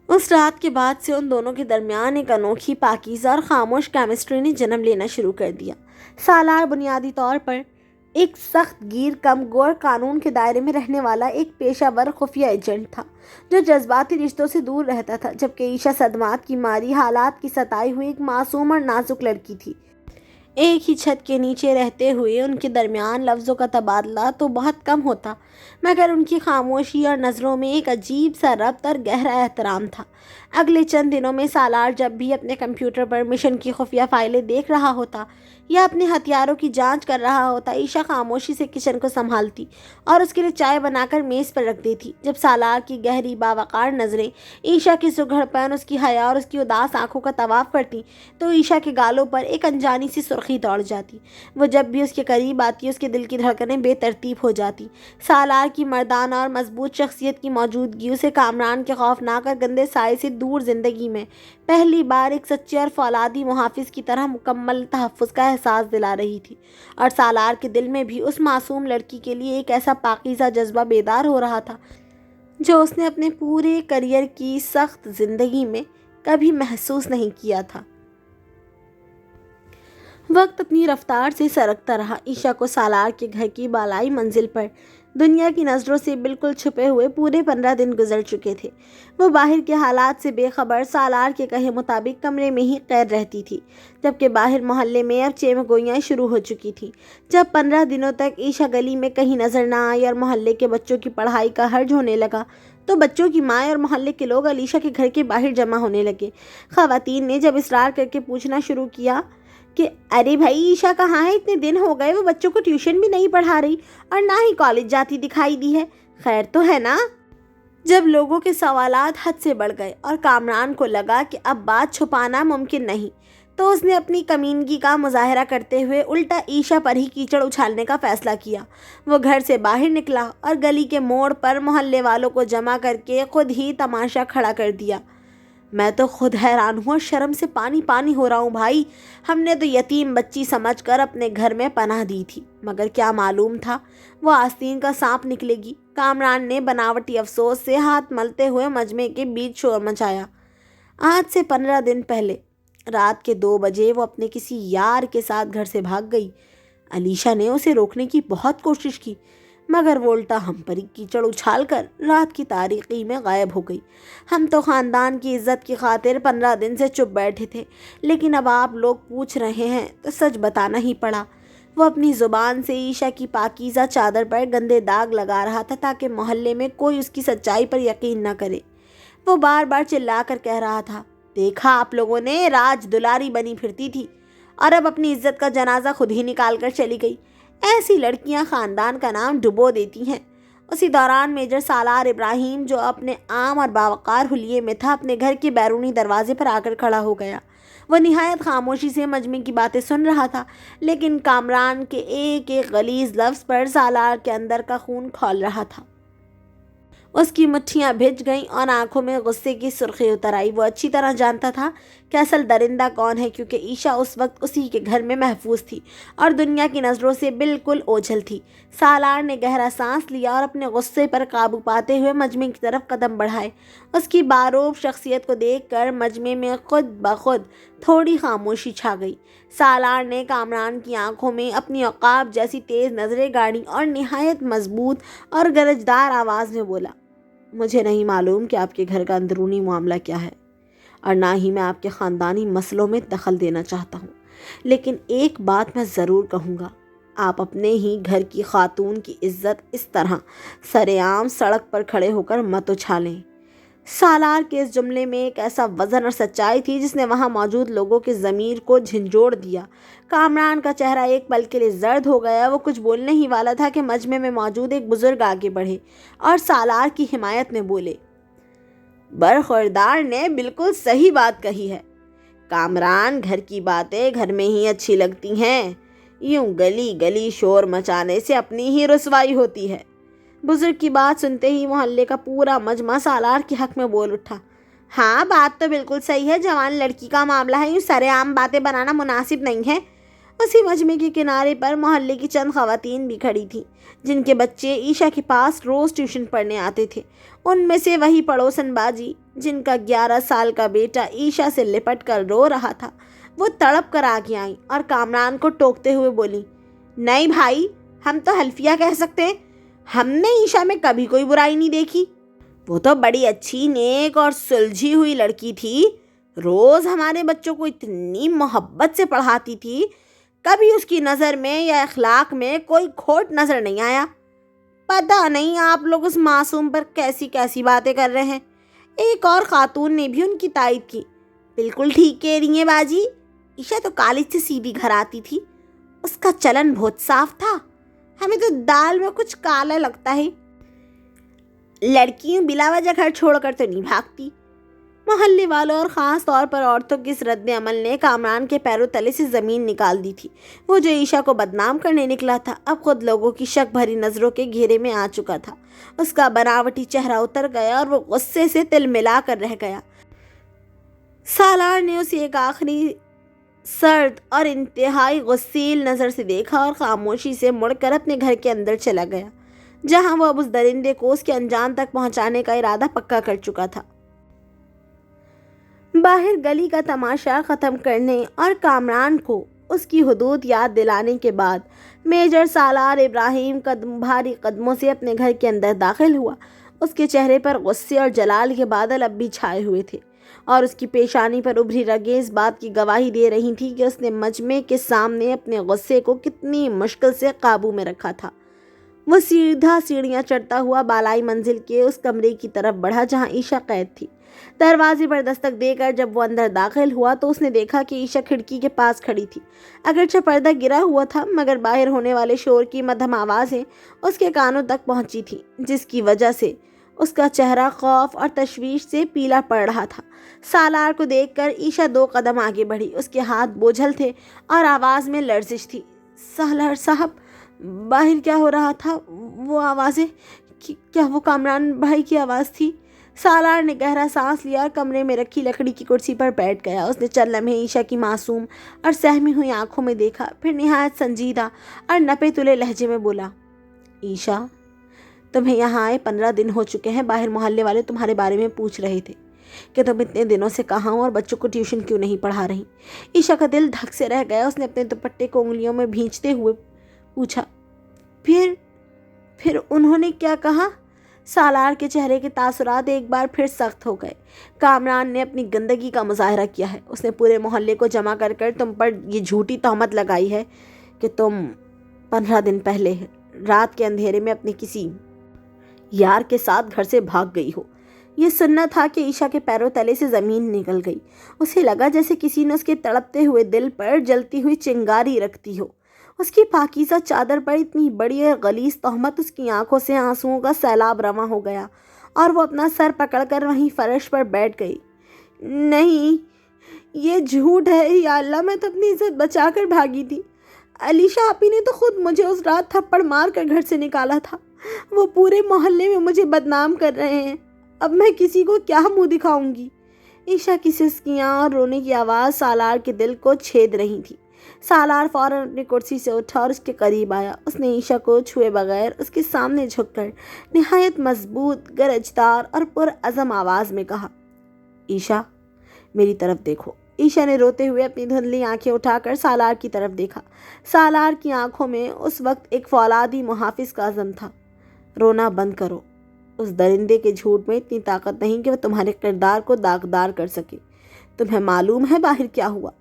اس رات کے بعد سے ان دونوں کے درمیان ایک انوکھی، پاکیزہ اور خاموش کیمسٹری نے جنم لینا شروع کر دیا۔ سالار بنیادی طور پر ایک سخت گیر، کم گور، قانون کے دائرے میں رہنے والا ایک پیشہ ور خفیہ ایجنٹ تھا جو جذباتی رشتوں سے دور رہتا تھا، جبکہ عائشہ صدمات کی ماری، حالات کی ستائی ہوئی ایک معصوم اور نازک لڑکی تھی۔ ایک ہی چھت کے نیچے رہتے ہوئے ان کے درمیان لفظوں کا تبادلہ تو بہت کم ہوتا، مگر ان کی خاموشی اور نظروں میں ایک عجیب سا ربط اور گہرا احترام تھا۔ اگلے چند دنوں میں سالار جب بھی اپنے کمپیوٹر پر مشن کی خفیہ فائلیں دیکھ رہا ہوتا یا اپنے ہتھیاروں کی جانچ کر رہا ہوتا، عائشہ خاموشی سے کچن کو سنبھالتی اور اس کے لیے چائے بنا کر میز پر رکھ دیتی۔ جب سالار کی گہری باوقار نظریں عائشہ کی سگڑپن، اس کی حیا اور اس کی اداس آنکھوں کا طواف کرتی تو عائشہ کے گالوں پر ایک انجانی سی سرخی دوڑ جاتی۔ وہ جب بھی اس کے قریب آتی اس کے دل کی دھڑکنیں بے ترتیب ہو جاتی۔ سالار کی مردانہ اور مضبوط شخصیت کی موجودگی اسے کامران کے خوفناک اور گندے سائے سے دور زندگی میں پہلی بار ایک سچے اور فولادی محافظ کی طرح مکمل تحفظ کا احساس دلا رہی تھی، اور سالار کے دل میں بھی اس معصوم لڑکی کے لیے ایک ایسا پاکیزہ جذبہ بیدار ہو رہا تھا جو اس نے اپنے پورے کیریئر کی سخت زندگی میں کبھی محسوس نہیں کیا تھا۔ وقت اپنی رفتار سے سرکتا رہا۔ عائشہ کو سالار کے گھر کی بالائی منزل پر دنیا کی نظروں سے بالکل چھپے ہوئے پورے 15 دن گزر چکے تھے۔ وہ باہر کے حالات سے بے خبر سالار کے کہے مطابق کمرے میں ہی قید رہتی تھی، جبکہ باہر محلے میں اب چیمہ گوئیاں شروع ہو چکی تھیں۔ جب 15 دنوں تک عائشہ گلی میں کہیں نظر نہ آئی اور محلے کے بچوں کی پڑھائی کا حرج ہونے لگا تو بچوں کی مائیں اور محلے کے لوگ عائشہ کے گھر کے باہر جمع ہونے لگے۔ خواتین نے جب اصرار کر کے پوچھنا شروع کیا کہ ارے بھائی عائشہ کہاں ہے، اتنے دن ہو گئے وہ بچوں کو ٹیوشن بھی نہیں پڑھا رہی اور نہ ہی کالج جاتی دکھائی دی ہے، خیر تو ہے نا؟ جب لوگوں کے سوالات حد سے بڑھ گئے اور کامران کو لگا کہ اب بات چھپانا ممکن نہیں تو اس نے اپنی کمینگی کا مظاہرہ کرتے ہوئے الٹا عائشہ پر ہی کیچڑ اچھالنے کا فیصلہ کیا۔ وہ گھر سے باہر نکلا اور گلی کے موڑ پر محلے والوں کو جمع کر کے خود ہی تماشا کھڑا کر دیا۔ میں تو خود حیران ہوں اور شرم سے پانی پانی ہو رہا ہوں بھائی، ہم نے تو یتیم بچی سمجھ کر اپنے گھر میں پناہ دی تھی، مگر کیا معلوم تھا وہ آستین کا سانپ نکلے گی۔ کامران نے بناوٹی افسوس سے ہاتھ ملتے ہوئے مجمع کے بیچ شور مچایا۔ آج سے 15 دن پہلے رات کے 2 بجے وہ اپنے کسی یار کے ساتھ گھر سے بھاگ گئی۔ علیشہ نے اسے روکنے کی بہت کوشش کی، مگر وہ الٹا ہم پر ہی کیچڑ اچھال کر رات کی تاریکی میں غائب ہو گئی۔ ہم تو خاندان کی عزت کی خاطر 15 دن سے چپ بیٹھے تھے، لیکن اب آپ لوگ پوچھ رہے ہیں تو سچ بتانا ہی پڑا۔ وہ اپنی زبان سے عائشہ کی پاکیزہ چادر پر گندے داغ لگا رہا تھا تاکہ محلے میں کوئی اس کی سچائی پر یقین نہ کرے۔ وہ بار بار چلا کر کہہ رہا تھا، دیکھا آپ لوگوں نے، راج دلاری بنی پھرتی تھی اور اب اپنی عزت کا جنازہ خود ہی نکال کر چلی گئی۔ ایسی لڑکیاں خاندان کا نام ڈبو دیتی ہیں۔ اسی دوران میجر سالار ابراہیم، جو اپنے عام اور باوقار حلیے میں تھا، اپنے گھر کے بیرونی دروازے پر آ کر کھڑا ہو گیا۔ وہ نہایت خاموشی سے مجمع کی باتیں سن رہا تھا، لیکن کامران کے ایک ایک غلیظ لفظ پر سالار کے اندر کا خون کھول رہا تھا۔ اس کی مٹھیاں بھج گئیں اور آنکھوں میں غصے کی سرخی اتر آئی۔ وہ اچھی طرح جانتا تھا کہ اصل درندہ کون ہے، کیونکہ عائشہ اس وقت اسی کے گھر میں محفوظ تھی اور دنیا کی نظروں سے بالکل اوجھل تھی۔ سالار نے گہرا سانس لیا اور اپنے غصے پر قابو پاتے ہوئے مجمع کی طرف قدم بڑھائے۔ اس کی باروب شخصیت کو دیکھ کر مجمع میں خود بخود تھوڑی خاموشی چھا گئی۔ سالار نے کامران کی آنکھوں میں اپنی عقاب جیسی تیز نظریں گاڑی اور نہایت مضبوط اور گرجدار آواز میں بولا، مجھے نہیں معلوم کہ آپ کے گھر کا اندرونی معاملہ کیا ہے اور نہ ہی میں آپ کے خاندانی مسئلوں میں دخل دینا چاہتا ہوں، لیکن ایک بات میں ضرور کہوں گا، آپ اپنے ہی گھر کی خاتون کی عزت اس طرح سرعام سڑک پر کھڑے ہو کر مت اچھالیں۔ سالار کے اس جملے میں ایک ایسا وزن اور سچائی تھی جس نے وہاں موجود لوگوں کے ضمیر کو جھنجھوڑ دیا۔ کامران کا چہرہ ایک پل کے لیے زرد ہو گیا۔ وہ کچھ بولنے ہی والا تھا کہ مجمع میں موجود ایک بزرگ آگے بڑھے اور سالار کی حمایت میں بولے، برخوردار نے بالکل صحیح بات کہی ہے کامران، گھر کی باتیں گھر میں ہی اچھی لگتی ہیں، یوں گلی گلی شور مچانے سے اپنی ہی رسوائی ہوتی ہے۔ بزرگ کی بات سنتے ہی محلے کا پورا مجمع سالار کے حق میں بول اٹھا۔ ہاں، بات تو بالکل صحیح ہے، جوان لڑکی کا معاملہ ہے، یوں سرے عام باتیں بنانا مناسب نہیں ہے۔ اسی مجمع کے کنارے پر محلے کی چند خواتین بھی کھڑی تھیں جن کے بچے عیشا کے پاس روز ٹیوشن پڑھنے آتے تھے۔ ان میں سے وہی پڑوسن باجی جن کا 11 سال کا بیٹا عیشا سے لپٹ کر رو رہا تھا، وہ تڑپ کر آگے آئیں اور کامران کو ٹوکتے ہوئے بولی، نہیں بھائی، ہم تو حلفیہ کہہ سکتے ہیں، ہم نے عیشا میں کبھی کوئی برائی نہیں دیکھی۔ وہ تو بڑی اچھی، نیک اور سلجھی ہوئی لڑکی تھی، روز ہمارے بچوں کو اتنی محبت سے پڑھاتی تھی، کبھی اس کی نظر میں یا اخلاق میں کوئی کھوٹ نظر نہیں آیا۔ پتہ نہیں آپ لوگ اس معصوم پر کیسی کیسی باتیں کر رہے ہیں۔ ایک اور خاتون نے بھی ان کی تائید کی، بالکل ٹھیک کہہ رہی ہیں باجی، عیشا تو کالج سے سیدھی گھر آتی تھی، اس کا چلن بہت صاف تھا، ہمیں تو دال میں کچھ کالا لگتا ہے، لڑکیوں بلا وجہ گھر چھوڑ کر تو نہیں بھاگتی۔ محلے والوں اور خاص طور پر عورتوں کی اس رد عمل نے کامران کے پیروں تلے سے زمین نکال دی تھی۔ وہ جو عیشا کو بدنام کرنے نکلا تھا اب خود لوگوں کی شک بھری نظروں کے گھیرے میں آ چکا تھا۔ اس کا بناوٹی چہرہ اتر گیا اور وہ غصے سے تل ملا کر رہ گیا۔ سالار نے اسے ایک آخری سرد اور انتہائی غصیل نظر سے دیکھا اور خاموشی سے مڑ کر اپنے گھر کے اندر چلا گیا، جہاں وہ اب اس درندے کو اس کے انجام تک پہنچانے کا ارادہ پکا کر چکا تھا۔ باہر گلی کا تماشا ختم کرنے اور کامران کو اس کی حدود یاد دلانے کے بعد میجر سالار ابراہیم بھاری قدموں سے اپنے گھر کے اندر داخل ہوا۔ اس کے چہرے پر غصے اور جلال کے بادل اب بھی چھائے ہوئے تھے اور اس کی پیشانی پر ابھری رگیں اس بات کی گواہی دے رہی تھیں کہ اس نے مجمع کے سامنے اپنے غصے کو کتنی مشکل سے قابو میں رکھا تھا۔ وہ سیدھا سیڑھیاں چڑھتا ہوا بالائی منزل کے اس کمرے کی طرف بڑھا جہاں عیشا قید تھی۔ دروازے پر دستک دے کر جب وہ اندر داخل ہوا تو اس نے دیکھا کہ عیشا کھڑکی کے پاس کھڑی تھی۔ اگرچہ پردہ گرا ہوا تھا مگر باہر ہونے والے شور کی مدھم آوازیں اس کے کانوں تک پہنچی تھیں، جس کی وجہ سے اس کا چہرہ خوف اور تشویش سے پیلا پڑ رہا تھا۔ سالار کو دیکھ کر عیشا 2 قدم آگے بڑھی۔ اس کے ہاتھ بوجھل تھے اور آواز میں لرزش تھی۔ سالار صاحب، باہر کیا ہو رہا تھا؟ وہ آوازیں، کیا وہ کامران بھائی کی آواز تھی؟ سالار نے گہرا سانس لیا اور کمرے میں رکھی لکڑی کی کرسی پر بیٹھ گیا۔ اس نے چند لمحے عیشا کی معصوم اور سہمی ہوئی آنکھوں میں دیکھا، پھر نہایت سنجیدہ اور نپے تلے لہجے میں بولا، عیشا، تمہیں یہاں آئے 15 دن ہو چکے ہیں۔ باہر محلے والے تمہارے بارے میں پوچھ رہے تھے کہ تم اتنے دنوں سے کہاں ہو اور بچوں کو ٹیوشن کیوں نہیں پڑھا رہی۔ عیشا کا دل دھک سے رہ گیا۔ اس نے اپنے دوپٹے کو انگلیوں میں بھینچتے ہوئے پوچھا، پھر انہوں نے کیا کہا؟ سالار کے چہرے کے تاثرات ایک بار پھر سخت ہو گئے۔ کامران نے اپنی گندگی کا مظاہرہ کیا ہے۔ اس نے پورے محلے کو جمع کر تم پر یہ جھوٹی تہمت لگائی ہے کہ تم 15 دن پہلے رات کے اندھیرے میں اپنے کسی یار کے ساتھ گھر سے بھاگ گئی ہو۔ یہ سننا تھا کہ عیشا کے پیروں تلے سے زمین نکل گئی۔ اسے لگا جیسے کسی نے اس کے تڑپتے ہوئے دل پر جلتی ہوئی چنگاری رکھتی ہو۔ اس کی پاکیزہ چادر پر اتنی بڑی اور غلیظ تہمت، اس کی آنکھوں سے آنسوؤں کا سیلاب رواں ہو گیا اور وہ اپنا سر پکڑ کر وہیں فرش پر بیٹھ گئی۔ نہیں، یہ جھوٹ ہے، یا اللہ، میں تو اپنی عزت بچا کر بھاگی تھی۔ علیشا آپی نے تو خود مجھے اس رات تھپڑ مار کر گھر سے نکالا تھا۔ وہ پورے محلے میں مجھے بدنام کر رہے ہیں، اب میں کسی کو کیا منہ دکھاؤں گی؟ عیشا کی سسکیاں اور رونے کی آواز سالار کے دل کو چھید رہی تھی۔ سالار فوراً اپنی کرسی سے اٹھا اور اس کے قریب آیا۔ اس نے عیشا کو چھوئے بغیر اس کے سامنے جھک کر نہایت مضبوط، گرجدار اور پرعزم آواز میں کہا، عیشا، میری طرف دیکھو۔ عیشا نے روتے ہوئے اپنی دھندلی آنکھیں اٹھا کر سالار کی طرف دیکھا۔ سالار کی آنکھوں میں اس وقت ایک فولادی محافظ کا عزم تھا۔ رونا بند کرو۔ اس درندے کے جھوٹ میں اتنی طاقت نہیں کہ وہ تمہارے کردار کو داغدار کر سکے۔ تمہیں معلوم ہے باہر کیا ہوا؟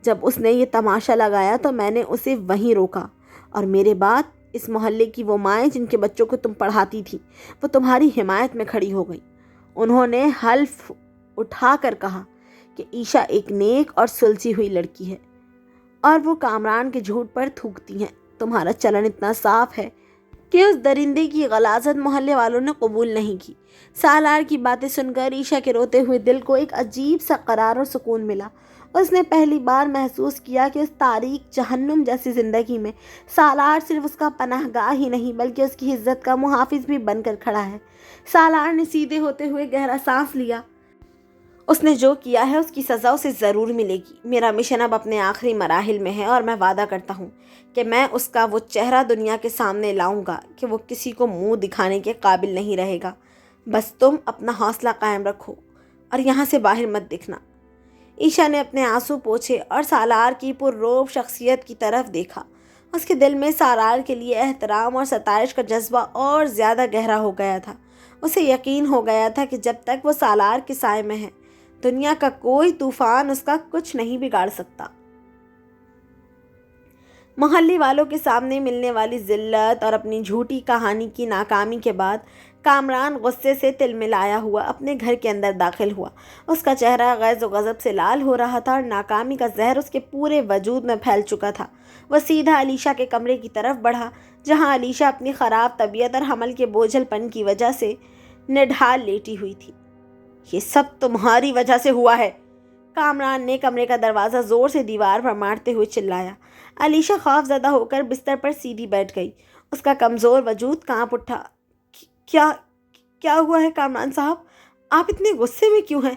جب اس نے یہ تماشا لگایا تو میں نے اسے وہیں روکا، اور میرے بعد اس محلے کی وہ مائیں جن کے بچوں کو تم پڑھاتی تھی وہ تمہاری حمایت میں کھڑی ہو گئیں۔ انہوں نے حلف اٹھا کر کہا کہ عیشا ایک نیک اور سلجھی ہوئی لڑکی ہے اور وہ کامران کے جھوٹ پر تھوکتی ہیں۔ تمہارا چلن اتنا صاف ہے کہ اس درندے کی غلاظت محلے والوں نے قبول نہیں کی۔ سالار کی باتیں سن کر عیشا کے روتے ہوئے دل کو ایک عجیب سا قرار اور سکون ملا۔ اس نے پہلی بار محسوس کیا کہ اس تاریک جہنم جیسی زندگی میں سالار صرف اس کا پناہ گاہ ہی نہیں بلکہ اس کی عزت کا محافظ بھی بن کر کھڑا ہے۔ سالار نے سیدھے ہوتے ہوئے گہرا سانس لیا۔ اس نے جو کیا ہے اس کی سزا اسے ضرور ملے گی۔ میرا مشن اب اپنے آخری مراحل میں ہے اور میں وعدہ کرتا ہوں کہ میں اس کا وہ چہرہ دنیا کے سامنے لاؤں گا کہ وہ کسی کو منہ دکھانے کے قابل نہیں رہے گا۔ بس تم اپنا حوصلہ قائم رکھو اور یہاں سے باہر مت دکھنا۔ عیشا نے اپنے آنسو پوچھے اور سالار کی پرروب شخصیت کی طرف دیکھا۔ اس کے دل میں سالار کے لیے احترام اور ستائش کا جذبہ اور زیادہ گہرا ہو گیا تھا۔ اسے یقین ہو گیا تھا کہ جب تک وہ سالار کے سائے میں ہے دنیا کا کوئی طوفان اس کا کچھ نہیں بگاڑ سکتا۔ محلے والوں کے سامنے ملنے والی ذلت اور اپنی جھوٹی کہانی کی ناکامی کے بعد کامران غصے سے تلملایا ہوا اپنے گھر کے اندر داخل ہوا۔ اس کا چہرہ غیظ و غضب سے لال ہو رہا تھا اور ناکامی کا زہر اس کے پورے وجود میں پھیل چکا تھا۔ وہ سیدھا علیشا کے کمرے کی طرف بڑھا جہاں علیشا اپنی خراب طبیعت اور حمل کے بوجھل پن کی وجہ سے نڈھال لیٹی ہوئی تھی۔ یہ سب تمہاری وجہ سے ہوا ہے، کامران نے کمرے کا دروازہ زور سے دیوار پر مارتے ہوئے چلایا۔ علیشا خوف زدہ ہو کر بستر پر سیدھی بیٹھ گئی۔ اس کا کمزور وجود کانپ اٹھا۔ کیا ہوا ہے کامران صاحب؟ آپ اتنے غصے میں کیوں ہیں؟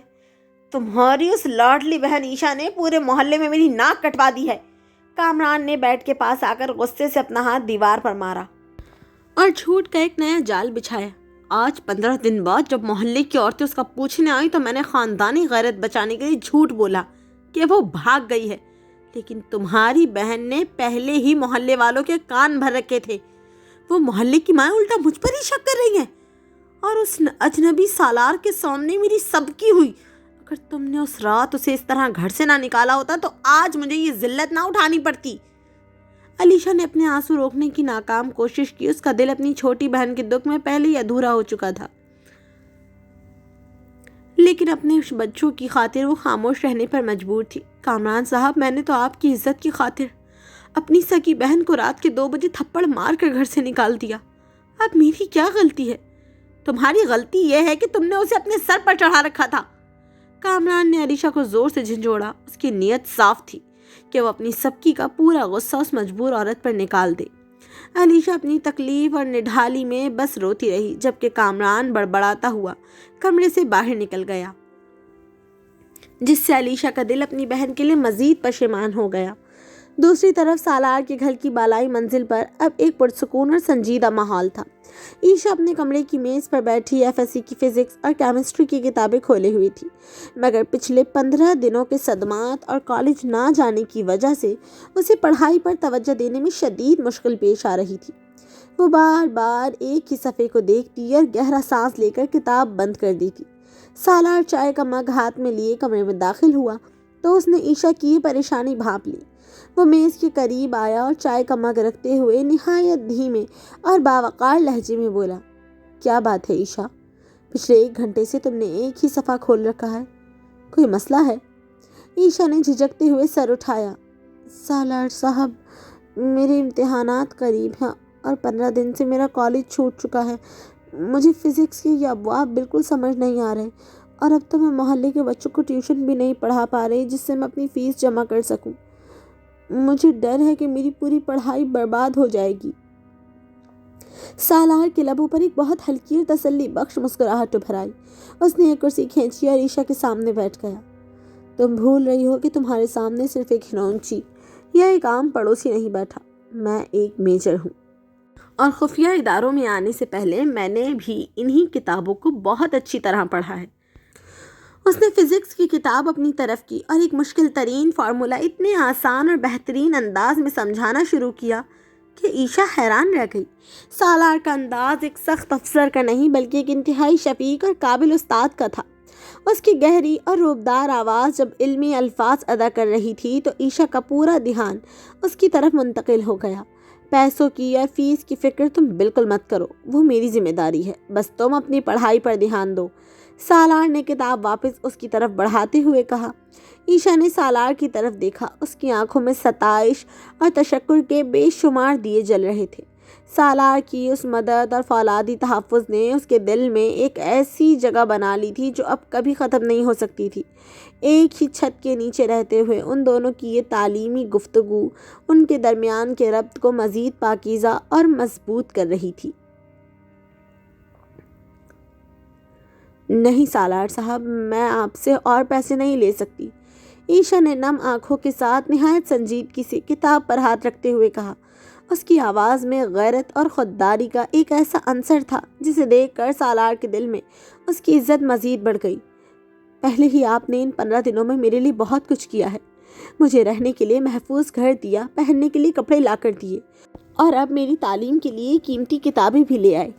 تمہاری اس لاڈلی بہن عیشا نے پورے محلے میں میری ناک کٹوا دی ہے۔ کامران نے بیڈ کے پاس آ کر غصے سے اپنا ہاتھ دیوار پر مارا اور جھوٹ کا ایک نیا جال بچھایا۔ آج 15 دن بعد جب محلے کی عورتیں اس کا پوچھنے آئی تو میں نے خاندانی غیرت بچانے کے لیے جھوٹ بولا کہ وہ بھاگ گئی ہے، لیکن تمہاری بہن نے پہلے ہی محلے والوں کے کان بھر رکھے تھے۔ وہ محلے کی مائیں الٹا مجھ پر ہی شک کر رہی ہیں اور اس اجنبی سالار کے سامنے میری سبکی ہوئی۔ اگر تم نے اس رات اسے اس طرح گھر سے نہ نکالا ہوتا تو آج مجھے یہ ذلت نہ اٹھانی پڑتی۔ علیشا نے اپنے آنسو روکنے کی ناکام کوشش کی۔ اس کا دل اپنی چھوٹی بہن کے دکھ میں پہلے ہی ادھورا ہو چکا تھا، لیکن اپنے بچوں کی خاطر وہ خاموش رہنے پر مجبور تھی۔ کامران صاحب، میں نے تو آپ کی عزت کی خاطر اپنی سکی بہن کو رات کے 2 بجے تھپڑ مار کر گھر سے نکال دیا۔ اب میری کیا غلطی ہے؟ تمہاری غلطی یہ ہے کہ تم نے اسے اپنے سر پر چڑھا رکھا تھا۔ کامران نے علیشا کو زور سے جھنجھوڑا۔ اس کی نیت صاف تھی کہ وہ اپنی سبکی کا پورا غصہ اس مجبور عورت پر نکال دے۔ علیشا اپنی تکلیف اور نڈھالی میں بس روتی رہی جبکہ کامران بڑبڑاتا ہوا کمرے سے باہر نکل گیا، جس سے علیشا کا دل اپنی بہن کے لیے مزید پشیمان ہو گیا۔ دوسری طرف سالار کے گھر کی بالائی منزل پر اب ایک پرسکون اور سنجیدہ ماحول تھا۔ عیشا اپنے کمرے کی میز پر بیٹھی FSC کی فزکس اور کیمسٹری کی کتابیں کھولے ہوئی تھی، مگر پچھلے 15 دنوں کے صدمات اور کالج نہ جانے کی وجہ سے اسے پڑھائی پر توجہ دینے میں شدید مشکل پیش آ رہی تھی۔ وہ بار بار ایک ہی صفحے کو دیکھتی اور گہرا سانس لے کر کتاب بند کر دیتی۔ سالار چائے کا مگ ہاتھ میں لیے کمرے میں داخل ہوا تو اس نے عیشا کی یہ پریشانی بھانپ لی۔ وہ میز کے قریب آیا اور چائے کا مگ رکھتے ہوئے نہایت دھیمے اور باوقار لہجے میں بولا، کیا بات ہے عیشا؟ پچھلے 1 گھنٹے سے تم نے ایک ہی صفحہ کھول رکھا ہے، کوئی مسئلہ ہے؟ عیشا نے جھجکتے ہوئے سر اٹھایا۔ سالار صاحب، میرے امتحانات قریب ہیں اور 15 دن سے میرا کالج چھوٹ چکا ہے۔ مجھے فزکس کے یہ ابواب بالکل سمجھ نہیں آ رہے اور اب تو میں محلے کے بچوں کو ٹیوشن بھی نہیں پڑھا پا رہی جس سے میں اپنی فیس جمع کر سکوں۔ مجھے ڈر ہے کہ میری پوری پڑھائی برباد ہو جائے گی۔ سالار کے لبوں پر ایک بہت ہلکی اور تسلی بخش مسکراہٹ ابھر آئی۔ اس نے ایک کرسی کھینچی اور عیشا کے سامنے بیٹھ گیا۔ تم بھول رہی ہو کہ تمہارے سامنے صرف ایک ہنونچی یا ایک عام پڑوسی نہیں بیٹھا، میں ایک میجر ہوں، اور خفیہ اداروں میں آنے سے پہلے میں نے بھی انہی کتابوں کو بہت اچھی طرح پڑھا ہے۔ اس نے فزکس کی کتاب اپنی طرف کی اور ایک مشکل ترین فارمولہ اتنے آسان اور بہترین انداز میں سمجھانا شروع کیا کہ عیشا حیران رہ گئی۔ سالار کا انداز ایک سخت افسر کا نہیں بلکہ ایک انتہائی شفیق اور قابل استاد کا تھا۔ اس کی گہری اور روبدار آواز جب علمی الفاظ ادا کر رہی تھی تو عیشا کا پورا دھیان اس کی طرف منتقل ہو گیا۔ پیسوں کی یا فیس کی فکر تم بالکل مت کرو، وہ میری ذمہ داری ہے، بس تم اپنی پڑھائی پر دھیان دو۔ سالار نے کتاب واپس اس کی طرف بڑھاتے ہوئے کہا۔ عیشا نے سالار کی طرف دیکھا۔ اس کی آنکھوں میں ستائش اور تشکر کے بے شمار دیے جل رہے تھے۔ سالار کی اس مدد اور فولادی تحفظ نے اس کے دل میں ایک ایسی جگہ بنا لی تھی جو اب کبھی ختم نہیں ہو سکتی تھی۔ ایک ہی چھت کے نیچے رہتے ہوئے ان دونوں کی یہ تعلیمی گفتگو ان کے درمیان کے ربط کو مزید پاکیزہ اور مضبوط کر رہی تھی۔ نہیں سالار صاحب، میں آپ سے اور پیسے نہیں لے سکتی، عیشا نے نم آنکھوں کے ساتھ نہایت سنجیدگی سے کتاب پر ہاتھ رکھتے ہوئے کہا۔ اس کی آواز میں غیرت اور خودداری کا ایک ایسا عنصر تھا جسے دیکھ کر سالار کے دل میں اس کی عزت مزید بڑھ گئی۔ پہلے ہی آپ نے ان 15 دنوں میں میرے لیے بہت کچھ کیا ہے، مجھے رہنے کے لیے محفوظ گھر دیا، پہننے کے لیے کپڑے لا کر دیے، اور اب میری تعلیم کے لیے قیمتی کتابیں بھی لے آئے۔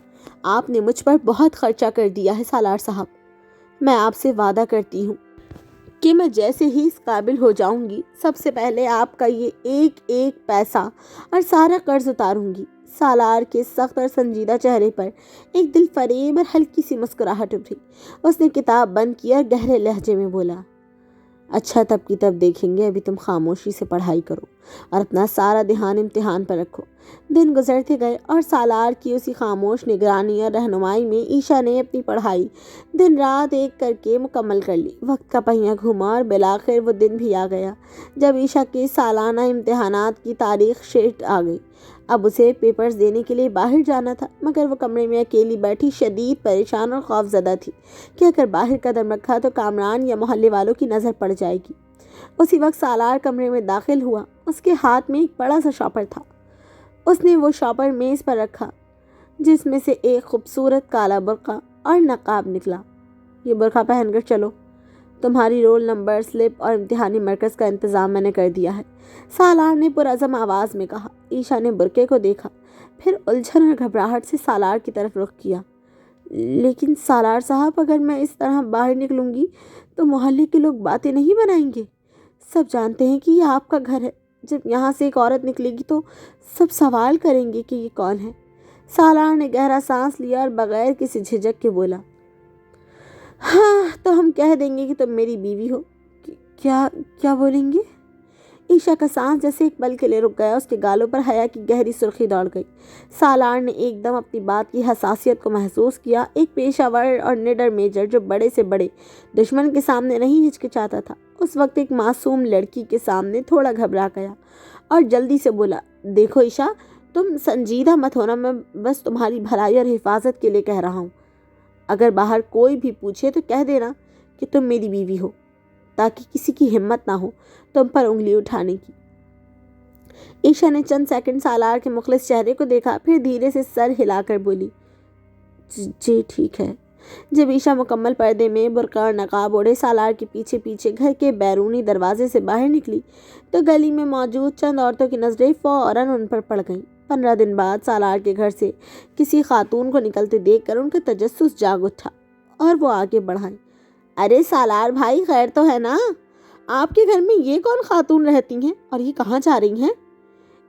آپ نے مجھ پر بہت خرچہ کر دیا ہے سالار صاحب۔ میں آپ سے وعدہ کرتی ہوں کہ میں جیسے ہی اس قابل ہو جاؤں گی، سب سے پہلے آپ کا یہ ایک ایک پیسہ اور سارا قرض اتاروں گی۔ سالار کے سخت اور سنجیدہ چہرے پر ایک دل فریب اور ہلکی سی مسکراہٹ ابھری۔ اس نے کتاب بند کی اور گہرے لہجے میں بولا، اچھا تب کی تب دیکھیں گے، ابھی تم خاموشی سے پڑھائی کرو اور اپنا سارا دھیان امتحان پر رکھو۔ دن گزرتے گئے اور سالار کی اسی خاموش نگرانی اور رہنمائی میں عیشا نے اپنی پڑھائی دن رات ایک کر کے مکمل کر لی۔ وقت کا پہیہ گھوما اور بالآخر وہ دن بھی آ گیا جب عیشا کے سالانہ امتحانات کی تاریخ شیٹ آ گئی۔ اب اسے پیپرز دینے کے لیے باہر جانا تھا، مگر وہ کمرے میں اکیلی بیٹھی شدید پریشان اور خوفزدہ تھی کہ اگر باہر قدم رکھا تو کامران یا محلے والوں کی نظر پڑ جائے گی۔ اسی وقت سالار کمرے میں داخل ہوا۔ اس کے ہاتھ میں ایک بڑا سا شاپر تھا۔ اس نے وہ شاپر میز پر رکھا جس میں سے ایک خوبصورت کالا برقع اور نقاب نکلا۔ یہ برقع پہن کر چلو، تمہاری رول نمبر سلپ اور امتحانی مرکز کا انتظام میں نے کر دیا ہے، سالار نے پرعزم آواز میں کہا۔ عیشا نے برقعے کو دیکھا، پھر الجھن اور گھبراہٹ سے سالار کی طرف رخ کیا۔ لیکن سالار صاحب، اگر میں اس طرح باہر نکلوں گی تو محلے کے لوگ باتیں نہیں بنائیں گے؟ سب جانتے ہیں کہ یہ آپ کا گھر ہے، جب یہاں سے ایک عورت نکلے گی تو سب سوال کریں گے کہ یہ کون ہے۔ سالار نے گہرا سانس لیا اور بغیر کسی جھجک کے بولا، ہاں تو ہم کہہ دیں گے کہ تم میری بیوی ہو۔ کیا بولیں گے؟ عیشا کا سانس جیسے ایک پل کے لیے رک گیا۔ اس کے گالوں پر حیا کی گہری سرخی دوڑ گئی۔ سالار نے ایک دم اپنی بات کی حساسیت کو محسوس کیا۔ ایک پیشہ ور اور نڈر میجر جو بڑے سے بڑے دشمن کے سامنے نہیں ہچکچاتا تھا، اس وقت ایک معصوم لڑکی کے سامنے تھوڑا گھبرا گیا اور جلدی سے بولا، دیکھو عیشا، تم سنجیدہ مت ہونا، میں بس تمہاری بھلائی اور حفاظت کے لیے کہہ رہا ہوں۔ اگر باہر کوئی بھی پوچھے تو کہہ دینا کہ تم میری بیوی ہو، تاکہ کسی کی ہمت نہ ہو تم پر انگلی اٹھانے کی۔ عیشا نے چند سیکنڈ سالار کے مخلص چہرے کو دیکھا، پھر دھیرے سے سر ہلا کر بولی، جی ٹھیک ہے۔ جب عیشا مکمل پردے میں برقع اور نقاب اوڑھے سالار کے پیچھے پیچھے گھر کے بیرونی دروازے سے باہر نکلی تو گلی میں موجود چند عورتوں کی نظریں فوراً ان پر پڑ گئیں۔ 15 دن بعد سالار کے گھر سے کسی خاتون کو نکلتے دیکھ کر ان کا تجسس جاگ اٹھا اور وہ آگے بڑھائیں، ارے سالار بھائی، خیر تو ہے نا؟ آپ کے گھر میں یہ کون خاتون رہتی ہیں اور یہ کہاں جا رہی ہیں؟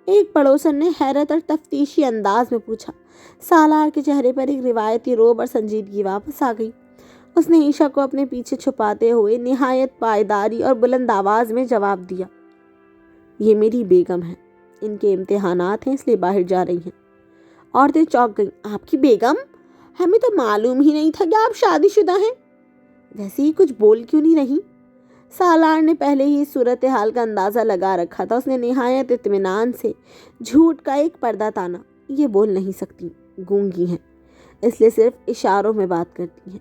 ایک پڑوسن نے حیرت اور تفتیشی انداز میں پوچھا۔ سالار کے چہرے پر ایک روایتی رعب اور سنجیدگی واپس آ گئی۔ اس نے عیشا کو اپنے پیچھے چھپاتے ہوئے نہایت پائیداری اور بلند آواز میں جواب دیا، یہ میری بیگم ہے، ان کے امتحانات ہیں اس لیے باہر جا رہی ہیں۔ عورتیں چونک گئیں، آپ کی بیگم؟ ہمیں تو معلوم ہی نہیں تھا کہ آپ شادی شدہ ہیں۔ ویسے ہی کچھ بول کیوں نہیں رہی؟ سالار نے پہلے ہی صورتحال کا اندازہ لگا رکھا تھا۔ اس نے نہایت اطمینان سے جھوٹ کا ایک پردہ تانا، یہ بول نہیں سکتی، گونگی ہیں، اس لیے صرف اشاروں میں بات کرتی ہیں۔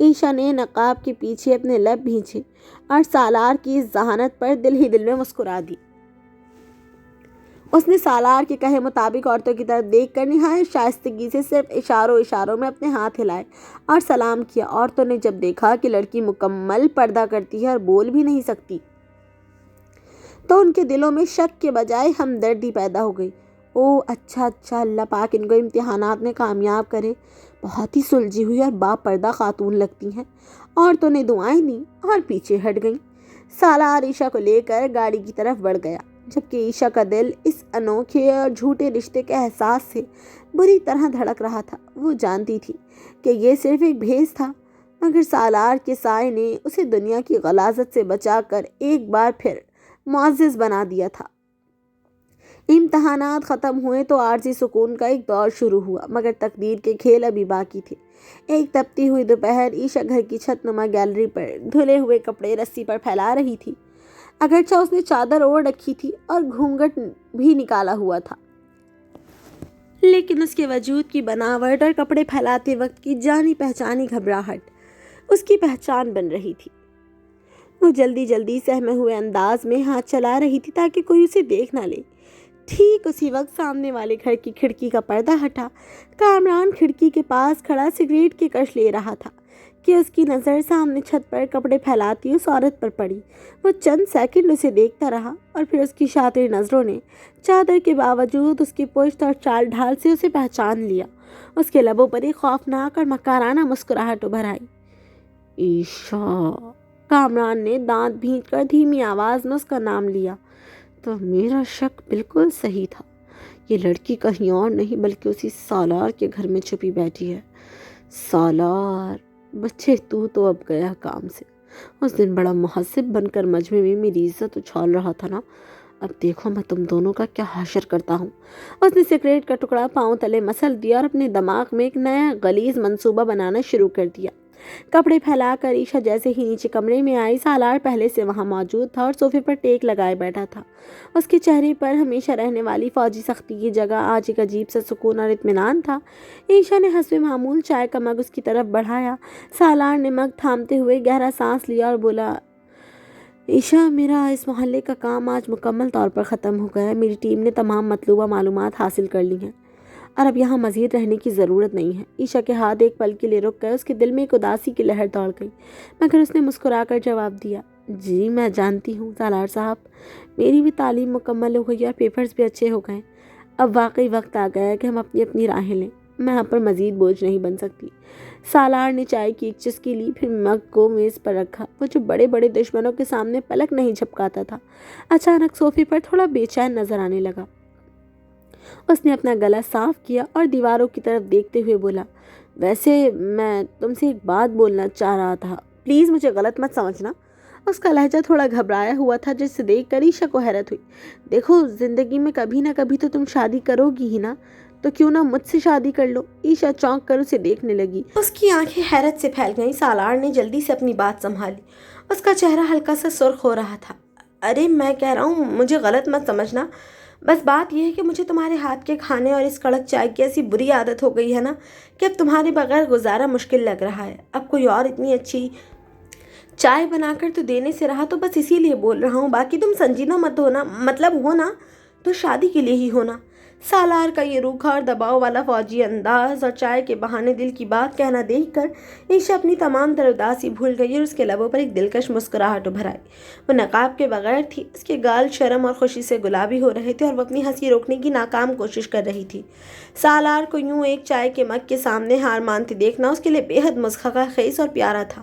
عیشا نے نقاب کے پیچھے اپنے لب بھینچے اور سالار کی اس ذہانت پر دل ہی دل میں مسکرا دی۔ اس نے سالار کے کہے مطابق عورتوں کی طرف دیکھ کر نہایت شائستگی سے صرف اشاروں میں اپنے ہاتھ ہلائے اور سلام کیا۔ عورتوں نے جب دیکھا کہ لڑکی مکمل پردہ کرتی ہے اور بول بھی نہیں سکتی تو ان کے دلوں میں شک کے بجائے ہمدردی پیدا ہو گئی۔ او اچھا، اللہ پاک ان کو امتحانات میں کامیاب کرے، بہت ہی سلجھی ہوئی اور با پردہ خاتون لگتی ہیں۔ عورتوں نے دعائیں دیں اور پیچھے ہٹ گئیں۔ سالار عیشا کو لے کر گاڑی کی طرف بڑھ گیا، جبکہ عیشا کا دل اس انوکھے اور جھوٹے رشتے کے احساس سے بری طرح دھڑک رہا تھا۔ وہ جانتی تھی کہ یہ صرف ایک بھیس تھا، مگر سالار کے سائے نے اسے دنیا کی غلاظت سے بچا کر ایک بار پھر معزز بنا دیا تھا۔ امتحانات ختم ہوئے تو عارضی سکون کا ایک دور شروع ہوا، مگر تقدیر کے کھیل ابھی باقی تھے۔ ایک تپتی ہوئی دوپہر عیشا گھر کی چھت نما گیلری پر دھلے ہوئے کپڑے رسی پر پھیلا رہی تھی۔ اگرچہ اس نے چادر اوڑھ رکھی تھی اور گھونگھٹ بھی نکالا ہوا تھا، لیکن اس کے وجود کی بناوٹ اور کپڑے پھیلاتے وقت کی جانی پہچانی گھبراہٹ اس کی پہچان بن رہی تھی۔ وہ جلدی جلدی سہمے ہوئے انداز میں ہاتھ چلا رہی تھی تاکہ کوئی اسے دیکھ نہ لے۔ ٹھیک اسی وقت سامنے والے گھر کی کھڑکی کا پردہ ہٹا۔ کامران کھڑکی کے پاس کھڑا سگریٹ کی کش لے رہا تھا کہ اس کی نظر سامنے چھت پر کپڑے پھیلاتی اس عورت پر پڑی۔ وہ چند سیکنڈ اسے دیکھتا رہا اور پھر اس کی شاطر نظروں نے چادر کے باوجود اس کی پشت اور چال ڈھال سے اسے پہچان لیا۔ اس کے لبوں پر ایک خوفناک اور مکارانہ مسکراہٹ ابھر آئی۔ عیشا، کامران نے دانت بھینچ کر دھیمی آواز میں اس کا نام لیا۔ تو میرا شک بالکل صحیح تھا، یہ لڑکی کہیں اور نہیں بلکہ اسی سالار کے گھر میں چھپی بیٹھی ہے۔ سالار، بچے تو اب گیا کام سے۔ اس دن بڑا محسب بن کر مجمع میں میری عزت اچھال رہا تھا نا، اب دیکھو میں تم دونوں کا کیا حشر کرتا ہوں۔ اس نے سگریٹ کا ٹکڑا پاؤں تلے مسل دیا اور اپنے دماغ میں ایک نیا غلیظ منصوبہ بنانا شروع کر دیا۔ کپڑے پھیلا کر عیشا جیسے ہی نیچے کمرے میں آئی، سالار پہلے سے وہاں موجود تھا اور صوفے پر ٹیک لگائے بیٹھا تھا۔ اس کے چہرے پر ہمیشہ رہنے والی فوجی سختی کی جگہ آج ایک عجیب سا سکون اور اطمینان تھا۔ عیشا نے حسب معمول چائے کا مگ اس کی طرف بڑھایا۔ سالار نے مگ تھامتے ہوئے گہرا سانس لیا اور بولا، عیشا، میرا اس محلے کا کام آج مکمل طور پر ختم ہو گیا ہے۔ میری ٹیم نے تمام مطلوبہ معلومات حاصل کر لی ہیں اور اب یہاں مزید رہنے کی ضرورت نہیں ہے۔ عیشا کے ہاتھ ایک پل کے لیے رک گئے۔ اس کے دل میں ایک اداسی کی لہر دوڑ گئی، مگر اس نے مسکرا کر جواب دیا، جی میں جانتی ہوں سالار صاحب، میری بھی تعلیم مکمل ہو گئی اور پیپرز بھی اچھے ہو گئے۔ اب واقعی وقت آ گیا ہے کہ ہم اپنی اپنی راہیں لیں۔ میں آپ پر مزید بوجھ نہیں بن سکتی۔ سالار نے چائے کی ایک چسکی لی، پھر مگ کو میز پر رکھا۔ وہ جو بڑے بڑے دشمنوں کے سامنے پلک نہیں جھپکاتا تھا، اچانک صوفے پر تھوڑا بے چین نظر آنے لگا۔ اس نے اپنا گلا صاف کیا اور دیواروں کی طرف دیکھتے ہوئے بولا، ویسے میں تم سے ایک بات بولنا چاہ رہا تھا، پلیز مجھے غلط مت سمجھنا۔ اس کا لہجہ تھوڑا گھبرایا ہوا تھا، جس سے دیکھ کر عیشا کو حیرت ہوئی۔ دیکھو، زندگی میں کبھی نہ کبھی تو تم شادی کرو گی ہی نا، تو کیوں نہ مجھ سے شادی کر لو۔ عیشا چونک کر اسے دیکھنے لگی۔ اس کی آنکھیں حیرت سے پھیل گئیں۔ سالار نے جلدی سے اپنی بات سنبھالی۔ اس کا چہرہ ہلکا سا سرخ ہو رہا تھا۔ ارے میں کہہ رہا ہوں، مجھے غلط مت سمجھنا، بس بات یہ ہے کہ مجھے تمہارے ہاتھ کے کھانے اور اس کڑک چائے کی ایسی بری عادت ہو گئی ہے نا کہ اب تمہارے بغیر گزارا مشکل لگ رہا ہے۔ اب کوئی اور اتنی اچھی چائے بنا کر تو دینے سے رہا تو بس اسی لیے بول رہا ہوں، باقی تم سنجیدہ مت ہونا، مطلب ہونا تو شادی کے لیے ہی ہونا۔ سالار کا یہ روکھا اور دباؤ والا فوجی انداز اور چائے کے بہانے دل کی بات کہنا دیکھ کر عیشا اپنی تمام تر اداسی بھول گئی اور اس کے لبوں پر ایک دلکش مسکراہٹ ابھر آئی۔ وہ نقاب کے بغیر تھی، اس کے گال شرم اور خوشی سے گلابی ہو رہے تھے اور وہ اپنی ہنسی روکنے کی ناکام کوشش کر رہی تھی۔ سالار کو یوں ایک چائے کے مگ کے سامنے ہار مانتے دیکھنا اس کے لیے بے حد مسخرہ خیز اور پیارا تھا۔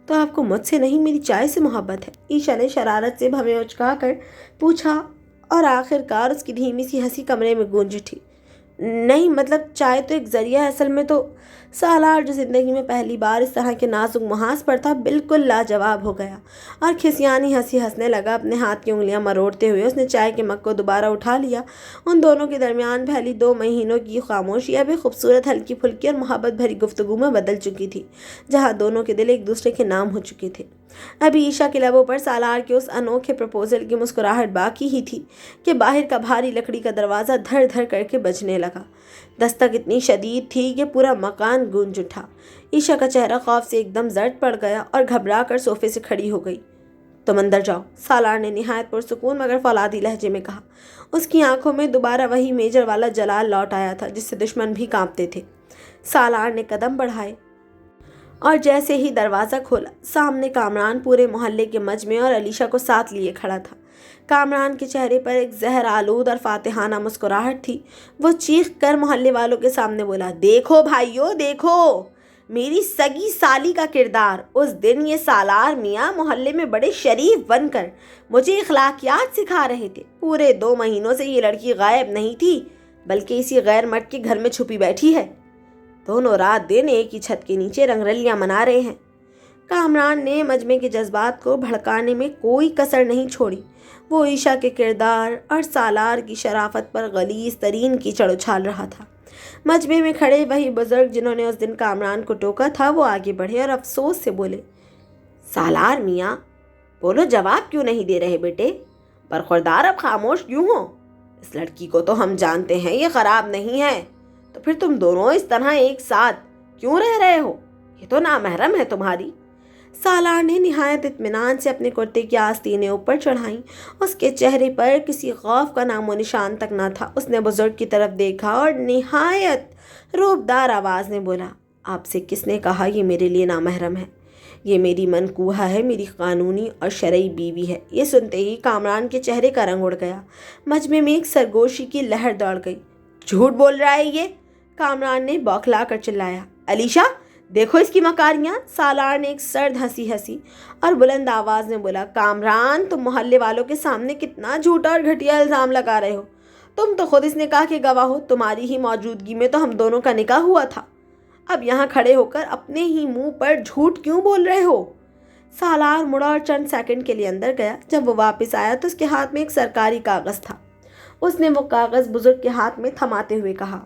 تو آپ کو مجھ سے نہیں میری چائے سے محبت ہے؟ عیشا نے شرارت سے بھویں اچکا کر پوچھا اور آخر کار اس کی دھیمی سی ہنسی کمرے میں گونج اٹھی۔ نہیں، مطلب چائے تو ایک ذریعہ ہے، اصل میں تو۔ سالار جو زندگی میں پہلی بار اس طرح کے نازک محاذ پر تھا، بالکل لاجواب ہو گیا اور کھسیانی ہنسی ہنسنے لگا۔ اپنے ہاتھ کی انگلیاں مروڑتے ہوئے اس نے چائے کے مگ کو دوبارہ اٹھا لیا۔ ان دونوں کے درمیان پہلی 2 مہینوں کی خاموشی اب ایک خوبصورت ہلکی پھلکی اور محبت بھری گفتگو میں بدل چکی تھی، جہاں دونوں کے دل ایک دوسرے کے نام ہو چکے تھے۔ ابھی عیشا کے لبوں پر سالار کے اس انوکھے پرپوزل کی مسکراہٹ باقی ہی تھی کہ باہر کا بھاری لکڑی کا دروازہ دھڑ دھڑ کر کے بجنے لگا۔ دستک اتنی شدید تھی کہ پورا مکان گونج اٹھا۔ عیشا کا چہرہ خوف سے ایک دم زرد پڑ گیا اور گھبرا کر صوفے سے کھڑی ہو گئی۔ تم اندر جاؤ، سالار نے نہایت پرسکون مگر فولادی لہجے میں کہا۔ اس کی آنکھوں میں دوبارہ وہی میجر والا جلال لوٹ آیا تھا جس سے دشمن بھی کانپتے تھے۔ سالار نے قدم بڑھائے اور جیسے ہی دروازہ کھولا، سامنے کامران پورے محلے کے مجمع اور علیشا کو ساتھ لیے کھڑا تھا۔ کامران کے چہرے پر ایک زہر آلود اور فاتحانہ مسکراہٹ تھی۔ وہ چیخ کر محلے والوں کے سامنے بولا، دیکھو بھائیو، دیکھو میری سگی سالی کا کردار۔ اس دن یہ سالار میاں محلے میں بڑے شریف بن کر مجھے اخلاقیات سکھا رہے تھے۔ پورے 2 مہینوں سے یہ لڑکی غائب نہیں تھی، بلکہ اسی غیر مرد کے گھر میں چھپی بیٹھی ہے۔ دونوں رات دن ایک ہی چھت کے نیچے رنگ رلیاں منا رہے ہیں۔ کامران نے مجمع کے جذبات کو بھڑکانے میں کوئی کسر نہیں چھوڑی۔ وہ عیشا کے کردار اور سالار کی شرافت پر غلیظ ترین کیچڑ اچھال رہا تھا۔ مجمع میں کھڑے وہی بزرگ جنہوں نے اس دن کامران کو ٹوکا تھا وہ آگے بڑھے اور افسوس سے بولے، سالار میاں، بولو جواب کیوں نہیں دے رہے بیٹے؟ برخوردار اب خاموش کیوں ہو؟ اس لڑکی کو تو ہم جانتے ہیں یہ خراب نہیں ہے، تو پھر تم دونوں اس طرح ایک ساتھ کیوں رہ رہے ہو؟ یہ تو نامحرم ہے تمہاری۔ سالار نے نہایت اطمینان سے اپنے کرتے کی آستینیں اوپر چڑھائیں۔ اس کے چہرے پر کسی خوف کا نام و نشان تک نہ تھا۔ اس نے بزرگ کی طرف دیکھا اور نہایت روبدار آواز میں بولا، آپ سے کس نے کہا یہ میرے لیے نامحرم ہے؟ یہ میری منکوحہ ہے، میری قانونی اور شرعی بیوی ہے۔ یہ سنتے ہی کامران کے چہرے کا رنگ اڑ گیا۔ مجمع میں ایک سرگوشی کی لہر دوڑ گئی۔ جھوٹ بول رہا ہے یہ، کامران نے بوکھلا کر چلایا۔ علیشا، دیکھو اس کی مکاریاں۔ سالار نے ایک سرد ہنسی ہنسی اور بلند آواز میں بولا، کامران، تم محلے والوں کے سامنے کتنا جھوٹا اور گھٹیا الزام لگا رہے ہو۔ تم تو خود اس نکاح کے گواہ ہو، تمہاری ہی موجودگی میں تو ہم دونوں کا نکاح ہوا تھا۔ اب یہاں کھڑے ہو کر اپنے ہی منہ پر جھوٹ کیوں بول رہے ہو؟ سالار مڑا اور چند سیکنڈ کے لیے اندر گیا۔ جب وہ واپس آیا تو اس کے ہاتھ میں ایک سرکاری کاغذ تھا۔ اس نے وہ کاغذ بزرگ کے ہاتھ میں تھماتے ہوئے کہا،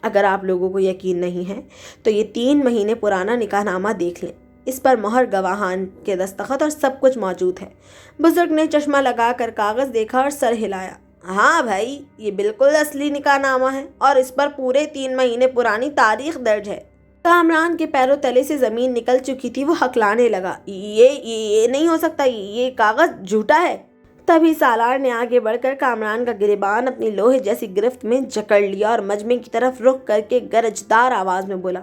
اگر آپ لوگوں کو یقین نہیں ہے تو یہ 3 مہینے پرانا نکاح نامہ دیکھ لیں۔ اس پر مہر، گواہان کے دستخط اور سب کچھ موجود ہے۔ بزرگ نے چشمہ لگا کر کاغذ دیکھا اور سر ہلایا۔ ہاں بھائی، یہ بالکل اصلی نکاح نامہ ہے اور اس پر پورے 3 مہینے پرانی تاریخ درج ہے۔ کامران کے پیروں تلے سے زمین نکل چکی تھی۔ وہ ہکلانے لگا، یہ نہیں ہو سکتا، یہ کاغذ جھوٹا ہے۔ تبھی سالار نے آگے بڑھ کر کامران کا گریبان اپنی لوہے جیسی گرفت میں جکڑ لیا اور مجمع کی طرف رخ کر کے گرجدار آواز میں بولا،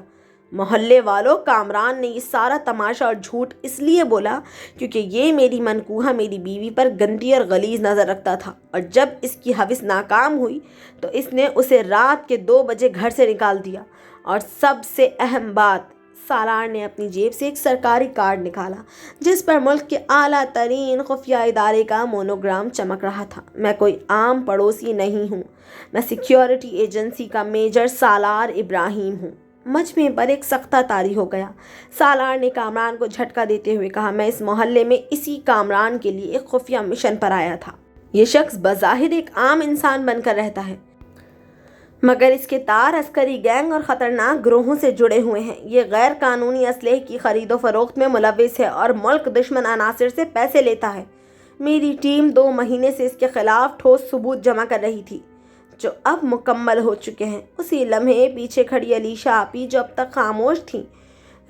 محلے والوں، کامران نے یہ سارا تماشا اور جھوٹ اس لیے بولا کیونکہ یہ میری منکوحہ، میری بیوی پر گندی اور غلیظ نظر رکھتا تھا، اور جب اس کی حوث ناکام ہوئی تو اس نے اسے رات کے 2 بجے گھر سے نکال دیا۔ اور سب سے اہم بات، سالار نے اپنی جیب سے ایک سرکاری کارڈ نکالا جس پر ملک کے اعلیٰ ترین خفیہ ادارے کا مونوگرام چمک رہا تھا۔ میں کوئی عام پڑوسی نہیں ہوں، میں سیکیورٹی ایجنسی کا میجر سالار ابراہیم ہوں۔ مجمع پر ایک سختہ طاری ہو گیا۔ سالار نے کامران کو جھٹکا دیتے ہوئے کہا، میں اس محلے میں اسی کامران کے لیے ایک خفیہ مشن پر آیا تھا۔ یہ شخص بظاہر ایک عام انسان بن کر رہتا ہے، مگر اس کے تار عسکری گینگ اور خطرناک گروہوں سے جڑے ہوئے ہیں۔ یہ غیر قانونی اسلحے کی خرید و فروخت میں ملوث ہے اور ملک دشمن عناصر سے پیسے لیتا ہے۔ میری ٹیم 2 مہینے سے اس کے خلاف ٹھوس ثبوت جمع کر رہی تھی جو اب مکمل ہو چکے ہیں۔ اسی لمحے پیچھے کھڑی علیشا آپی، جو اب تک خاموش تھیں،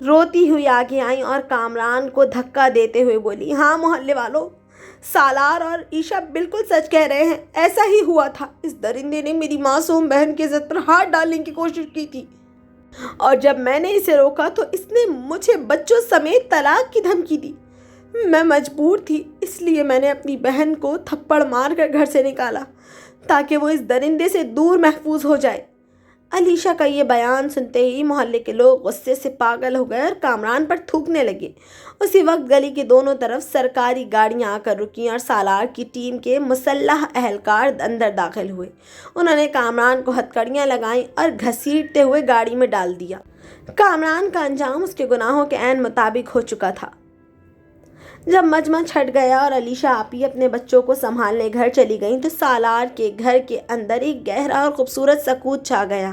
روتی ہوئی آگے آئیں اور کامران کو دھکا دیتے ہوئے بولی، ہاں محلے والوں، سالار اور عیشا بالکل سچ کہہ رہے ہیں، ایسا ہی ہوا تھا۔ اس درندے نے میری معصوم بہن کی عزت پر ہاتھ ڈالنے کی کوشش کی تھی، اور جب میں نے اسے روکا تو اس نے مجھے بچوں سمیت طلاق کی دھمکی دی۔ میں مجبور تھی، اس لیے میں نے اپنی بہن کو تھپڑ مار کر گھر سے نکالا تاکہ وہ اس درندے سے دور محفوظ ہو جائے۔ علیشا کا یہ بیان سنتے ہی محلے کے لوگ غصے سے پاگل ہو گئے اور کامران پر تھوکنے لگے۔ اسی وقت گلی کے دونوں طرف سرکاری گاڑیاں آ کر رکیں اور سالار کی ٹیم کے مسلح اہلکار اندر داخل ہوئے۔ انہوں نے کامران کو ہتھکڑیاں لگائیں اور گھسیٹتے ہوئے گاڑی میں ڈال دیا۔ کامران کا انجام اس کے گناہوں کے عین مطابق ہو چکا تھا۔ جب مجمع چھٹ گیا اور علیشا آپی اپنے بچوں کو سنبھالنے گھر چلی گئیں تو سالار کے گھر کے اندر ایک گہرا اور خوبصورت سکوت چھا گیا۔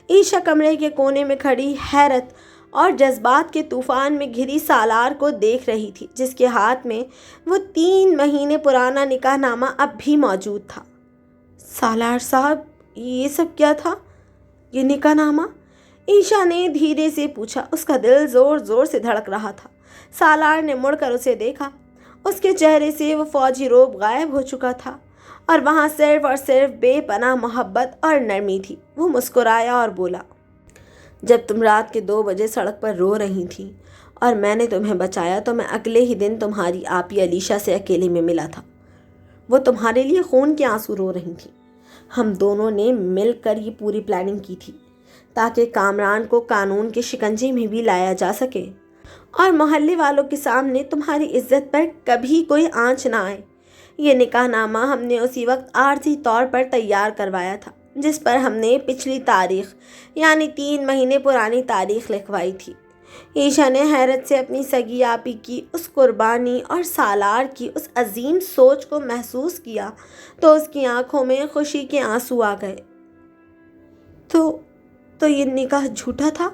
عیشا کمرے کے کونے میں کھڑی حیرت اور جذبات کے طوفان میں گھری سالار کو دیکھ رہی تھی، جس کے ہاتھ میں وہ 3 مہینے پرانا نکاح نامہ اب بھی موجود تھا۔ سالار صاحب، یہ سب کیا تھا؟ یہ نکاح نامہ؟ عیشا نے دھیرے سے پوچھا۔ اس کا دل زور زور سے دھڑک رہا تھا۔ سالار نے مڑ کر اسے دیکھا۔ اس کے چہرے سے وہ فوجی روب غائب ہو چکا تھا اور وہاں صرف اور صرف بے پناہ محبت اور نرمی تھی۔ وہ مسکرایا اور بولا، جب تم رات کے 2 بجے سڑک پر رو رہی تھی اور میں نے تمہیں بچایا تو میں اگلے ہی دن تمہاری آپی علیشا سے اکیلے میں ملا تھا۔ وہ تمہارے لیے خون کے آنسو رو رہی تھی۔ ہم دونوں نے مل کر یہ پوری پلاننگ کی تھی تاکہ کامران کو قانون کے شکنجے میں بھی لایا جا سکے اور محلے والوں کے سامنے تمہاری عزت پر کبھی کوئی آنچ نہ آئے۔ یہ نکاح نامہ ہم نے اسی وقت عارضی طور پر تیار کروایا تھا جس پر ہم نے پچھلی تاریخ یعنی 3 مہینے پرانی تاریخ لکھوائی تھی۔ عیشا نے حیرت سے اپنی سگی آپی کی اس قربانی اور سالار کی اس عظیم سوچ کو محسوس کیا تو اس کی آنکھوں میں خوشی کے آنسو آ گئے۔ تو یہ نکاح جھوٹا تھا؟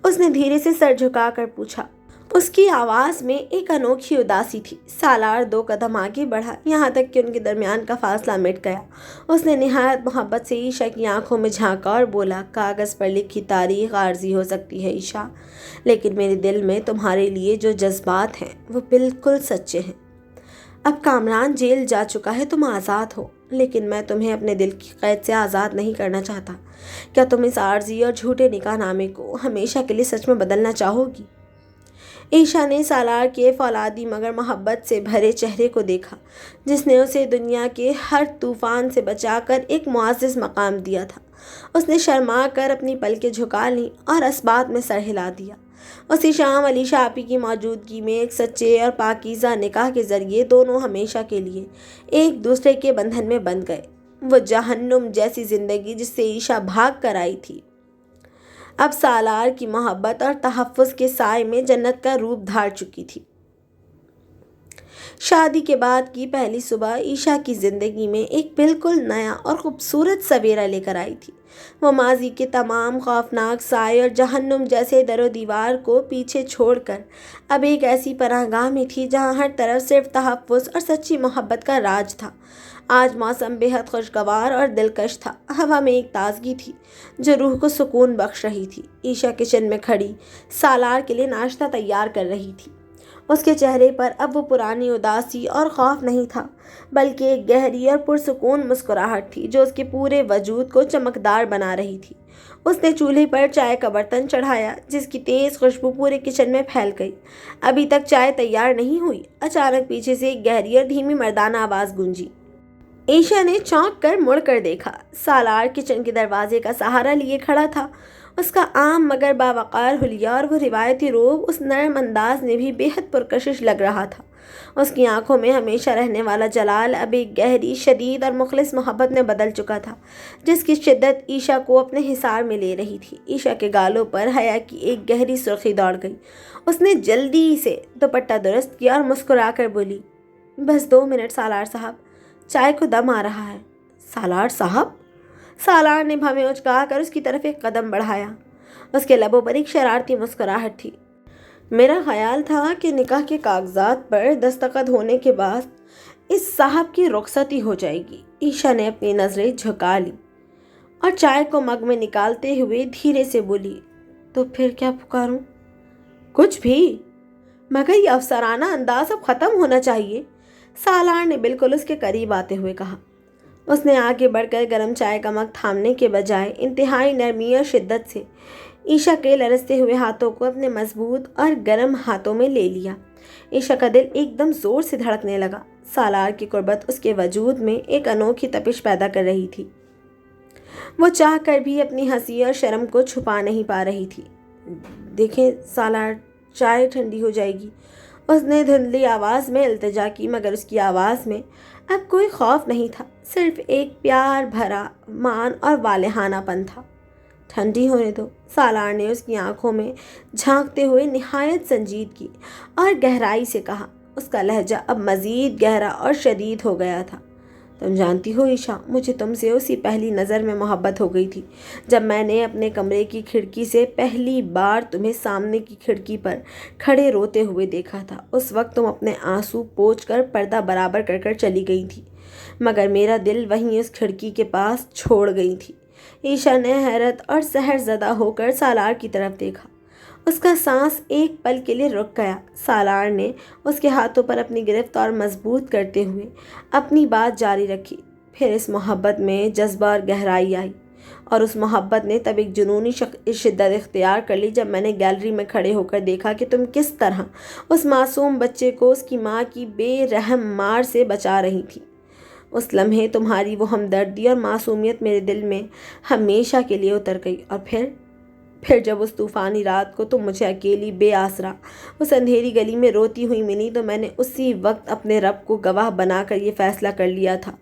اس نے دھیرے سے سر جھکا کر پوچھا۔ اس کی آواز میں ایک انوکھی اداسی تھی۔ سالار 2 قدم آگے بڑھا، یہاں تک کہ ان کے درمیان کا فاصلہ مٹ گیا۔ اس نے نہایت محبت سے عیشا کی آنکھوں میں جھانکا اور بولا، کاغذ پر لکھی تاریخ عارضی ہو سکتی ہے عیشا، لیکن میرے دل میں تمہارے لیے جو جذبات ہیں وہ بالکل سچے ہیں۔ اب کامران جیل جا چکا ہے، تم آزاد ہو، لیکن میں تمہیں اپنے دل کی قید سے آزاد نہیں کرنا چاہتا۔ کیا تم اس عارضی اور جھوٹے نکاح نامے کو ہمیشہ کے لیے سچ میں بدلنا چاہو گی؟ عیشا نے سالار کے فولادی مگر محبت سے بھرے چہرے کو دیکھا، جس نے اسے دنیا کے ہر طوفان سے بچا کر ایک معزز مقام دیا تھا۔ اس نے شرما کر اپنی پلکیں جھکا لیں اور اسبات میں سر ہلا دیا۔ اسی شام علیشا آپی کی موجودگی میں ایک سچے اور پاکیزہ نکاح کے ذریعے دونوں ہمیشہ کے لیے ایک دوسرے کے بندھن میں بندھ گئے۔ وہ جہنم جیسی زندگی جس سے عیشا بھاگ کر آئی تھی، اب سالار کی محبت اور تحفظ کے سائے میں جنت کا روپ دھار چکی تھی۔ شادی کے بعد کی پہلی صبح عیشا کی زندگی میں ایک بالکل نیا اور خوبصورت سویرا لے کر آئی تھی۔ وہ ماضی کے تمام خوفناک سائے اور جہنم جیسے در و دیوار کو پیچھے چھوڑ کر اب ایک ایسی پناہ گاہ میں تھی جہاں ہر طرف صرف تحفظ اور سچی محبت کا راج تھا۔ آج موسم بے حد خوشگوار اور دلکش تھا۔ ہوا میں ایک تازگی تھی جو روح کو سکون بخش رہی تھی۔ عیشا کچن میں کھڑی سالار کے لیے ناشتہ تیار کر رہی تھی۔ اس کے چہرے پر اب وہ پرانی اداسی اور خوف نہیں تھا، بلکہ ایک گہری اور پرسکون مسکراہٹ تھی جو اس کے پورے وجود کو چمکدار بنا رہی تھی۔ اس نے چولہے پر چائے کا برتن چڑھایا، جس کی تیز خوشبو پورے کچن میں پھیل گئی۔ ابھی تک چائے تیار نہیں ہوئی، اچانک پیچھے سے ایک گہری اور دھیمی مردانہ آواز گونجی۔ عیشا نے چونک کر مڑ کر دیکھا۔ سالار کچن کے دروازے کا سہارا لیے کھڑا تھا۔ اس کا عام مگر باوقار حلیہ اور وہ روایتی روب اس نرم انداز میں بھی بے حد پرکشش لگ رہا تھا۔ اس کی آنکھوں میں ہمیشہ رہنے والا جلال اب ایک گہری، شدید اور مخلص محبت میں بدل چکا تھا، جس کی شدت عیشا کو اپنے حصار میں لے رہی تھی۔ عیشا کے گالوں پر حیا کی ایک گہری سرخی دوڑ گئی۔ اس نے جلدی سے دوپٹہ درست کیا اور مسکرا کر بولی، بس 2 منٹ سالار صاحب، چائے کو دم آ رہا ہے۔ سالار صاحب؟ سالار نے بھویں اچکا کر اس کی طرف ایک قدم بڑھایا۔ اس کے لبوں پر ایک شرارتی مسکراہٹ تھی۔ میرا خیال تھا کہ نکاح کے کاغذات پر دستخط ہونے کے بعد اس صاحب کی رخصتی ہو جائے گی۔ عیشا نے اپنی نظریں جھکا لی اور چائے کو مگ میں نکالتے ہوئے دھیرے سے بولی، تو پھر کیا پکاروں؟ کچھ بھی، مگر یہ افسرانہ انداز اب ختم ہونا چاہیے، سالار نے بالکل اس کے قریب آتے ہوئے کہا۔ اس نے آگے بڑھ کر گرم چائے کا مگ تھامنے کے بجائے انتہائی نرمی اور شدت سے عیشا کے لرزتے ہوئے ہاتھوں کو اپنے مضبوط اور گرم ہاتھوں میں لے لیا۔ عیشا کا دل ایک دم زور سے دھڑکنے لگا۔ سالار کی قربت اس کے وجود میں ایک انوکھی تپش پیدا کر رہی تھی۔ وہ چاہ کر بھی اپنی ہنسی اور شرم کو چھپا نہیں پا رہی تھی۔ دیکھیں سالار، چائے ٹھنڈی ہو جائے گی، اس نے دھندلی آواز میں التجا کی، مگر اس کی آواز میں اب کوئی خوف نہیں تھا، صرف ایک پیار بھرا مان اور والہانہ پن تھا۔ ٹھنڈی ہونے دو، سالار نے اس کی آنکھوں میں جھانکتے ہوئے نہایت سنجیدگی اور گہرائی سے کہا۔ اس کا لہجہ اب مزید گہرا اور شدید ہو گیا تھا۔ تم جانتی ہو عیشا، مجھے تم سے اسی پہلی نظر میں محبت ہو گئی تھی جب میں نے اپنے کمرے کی کھڑکی سے پہلی بار تمہیں سامنے کی کھڑکی پر کھڑے روتے ہوئے دیکھا تھا۔ اس وقت تم اپنے آنسو پوچھ کر پردہ برابر کر کر چلی گئی تھی، مگر میرا دل وہیں اس کھڑکی کے پاس چھوڑ گئی تھی۔ عیشا نے حیرت اور سحر زدہ ہو کر سالار کی طرف دیکھا۔ اس کا سانس ایک پل کے لیے رک گیا۔ سالار نے اس کے ہاتھوں پر اپنی گرفت اور مضبوط کرتے ہوئے اپنی بات جاری رکھی۔ پھر اس محبت میں جذبہ اور گہرائی آئی، اور اس محبت نے تب ایک جنونی شدت اختیار کر لی جب میں نے گیلری میں کھڑے ہو کر دیکھا کہ تم کس طرح اس معصوم بچے کو اس کی ماں کی بے رحم مار سے بچا رہی تھی۔ اس لمحے تمہاری وہ ہمدردی اور معصومیت میرے دل میں ہمیشہ کے لیے اتر گئی، اور پھر جب اس طوفانی رات کو تم مجھے اکیلی بے آسرا اس اندھیری گلی میں روتی ہوئی ملی تو میں نے اسی وقت اپنے رب کو گواہ بنا کر یہ فیصلہ کر لیا تھا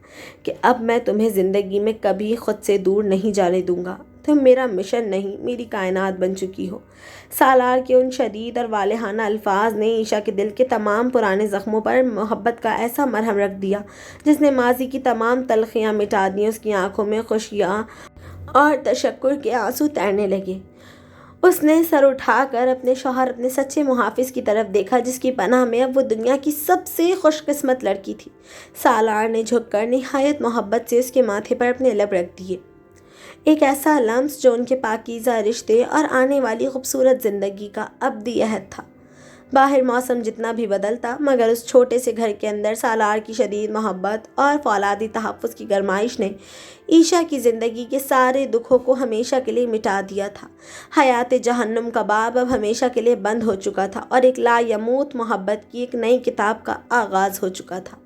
کہ اب میں تمہیں زندگی میں کبھی خود سے دور نہیں جانے دوں گا۔ تم میرا مشن نہیں میری کائنات بن چکی ہو۔ سالار کے ان شدید اور والہانہ الفاظ نے عیشا کے دل کے تمام پرانے زخموں پر محبت کا ایسا مرہم رکھ دیا جس نے ماضی کی تمام تلخیاں مٹا دیں۔ اس کی آنکھوں میں خوشیاں اور تشکر کے آنسو تیرنے لگے۔ اس نے سر اٹھا کر اپنے شوہر، اپنے سچے محافظ کی طرف دیکھا جس کی پناہ میں اب وہ دنیا کی سب سے خوش قسمت لڑکی تھی۔ سالار نے جھک کر نہایت محبت سے اس کے ماتھے پر اپنے لب رکھ دیے، ایک ایسا لمس جو ان کے پاکیزہ رشتے اور آنے والی خوبصورت زندگی کا ابدی عہد تھا۔ باہر موسم جتنا بھی بدلتا مگر اس چھوٹے سے گھر کے اندر سالار کی شدید محبت اور فولادی تحفظ کی گرمائش نے عیشا کی زندگی کے سارے دکھوں کو ہمیشہ کے لیے مٹا دیا تھا۔ حیات جہنم کا باب اب ہمیشہ کے لیے بند ہو چکا تھا اور ایک لا یموت محبت کی ایک نئی کتاب کا آغاز ہو چکا تھا۔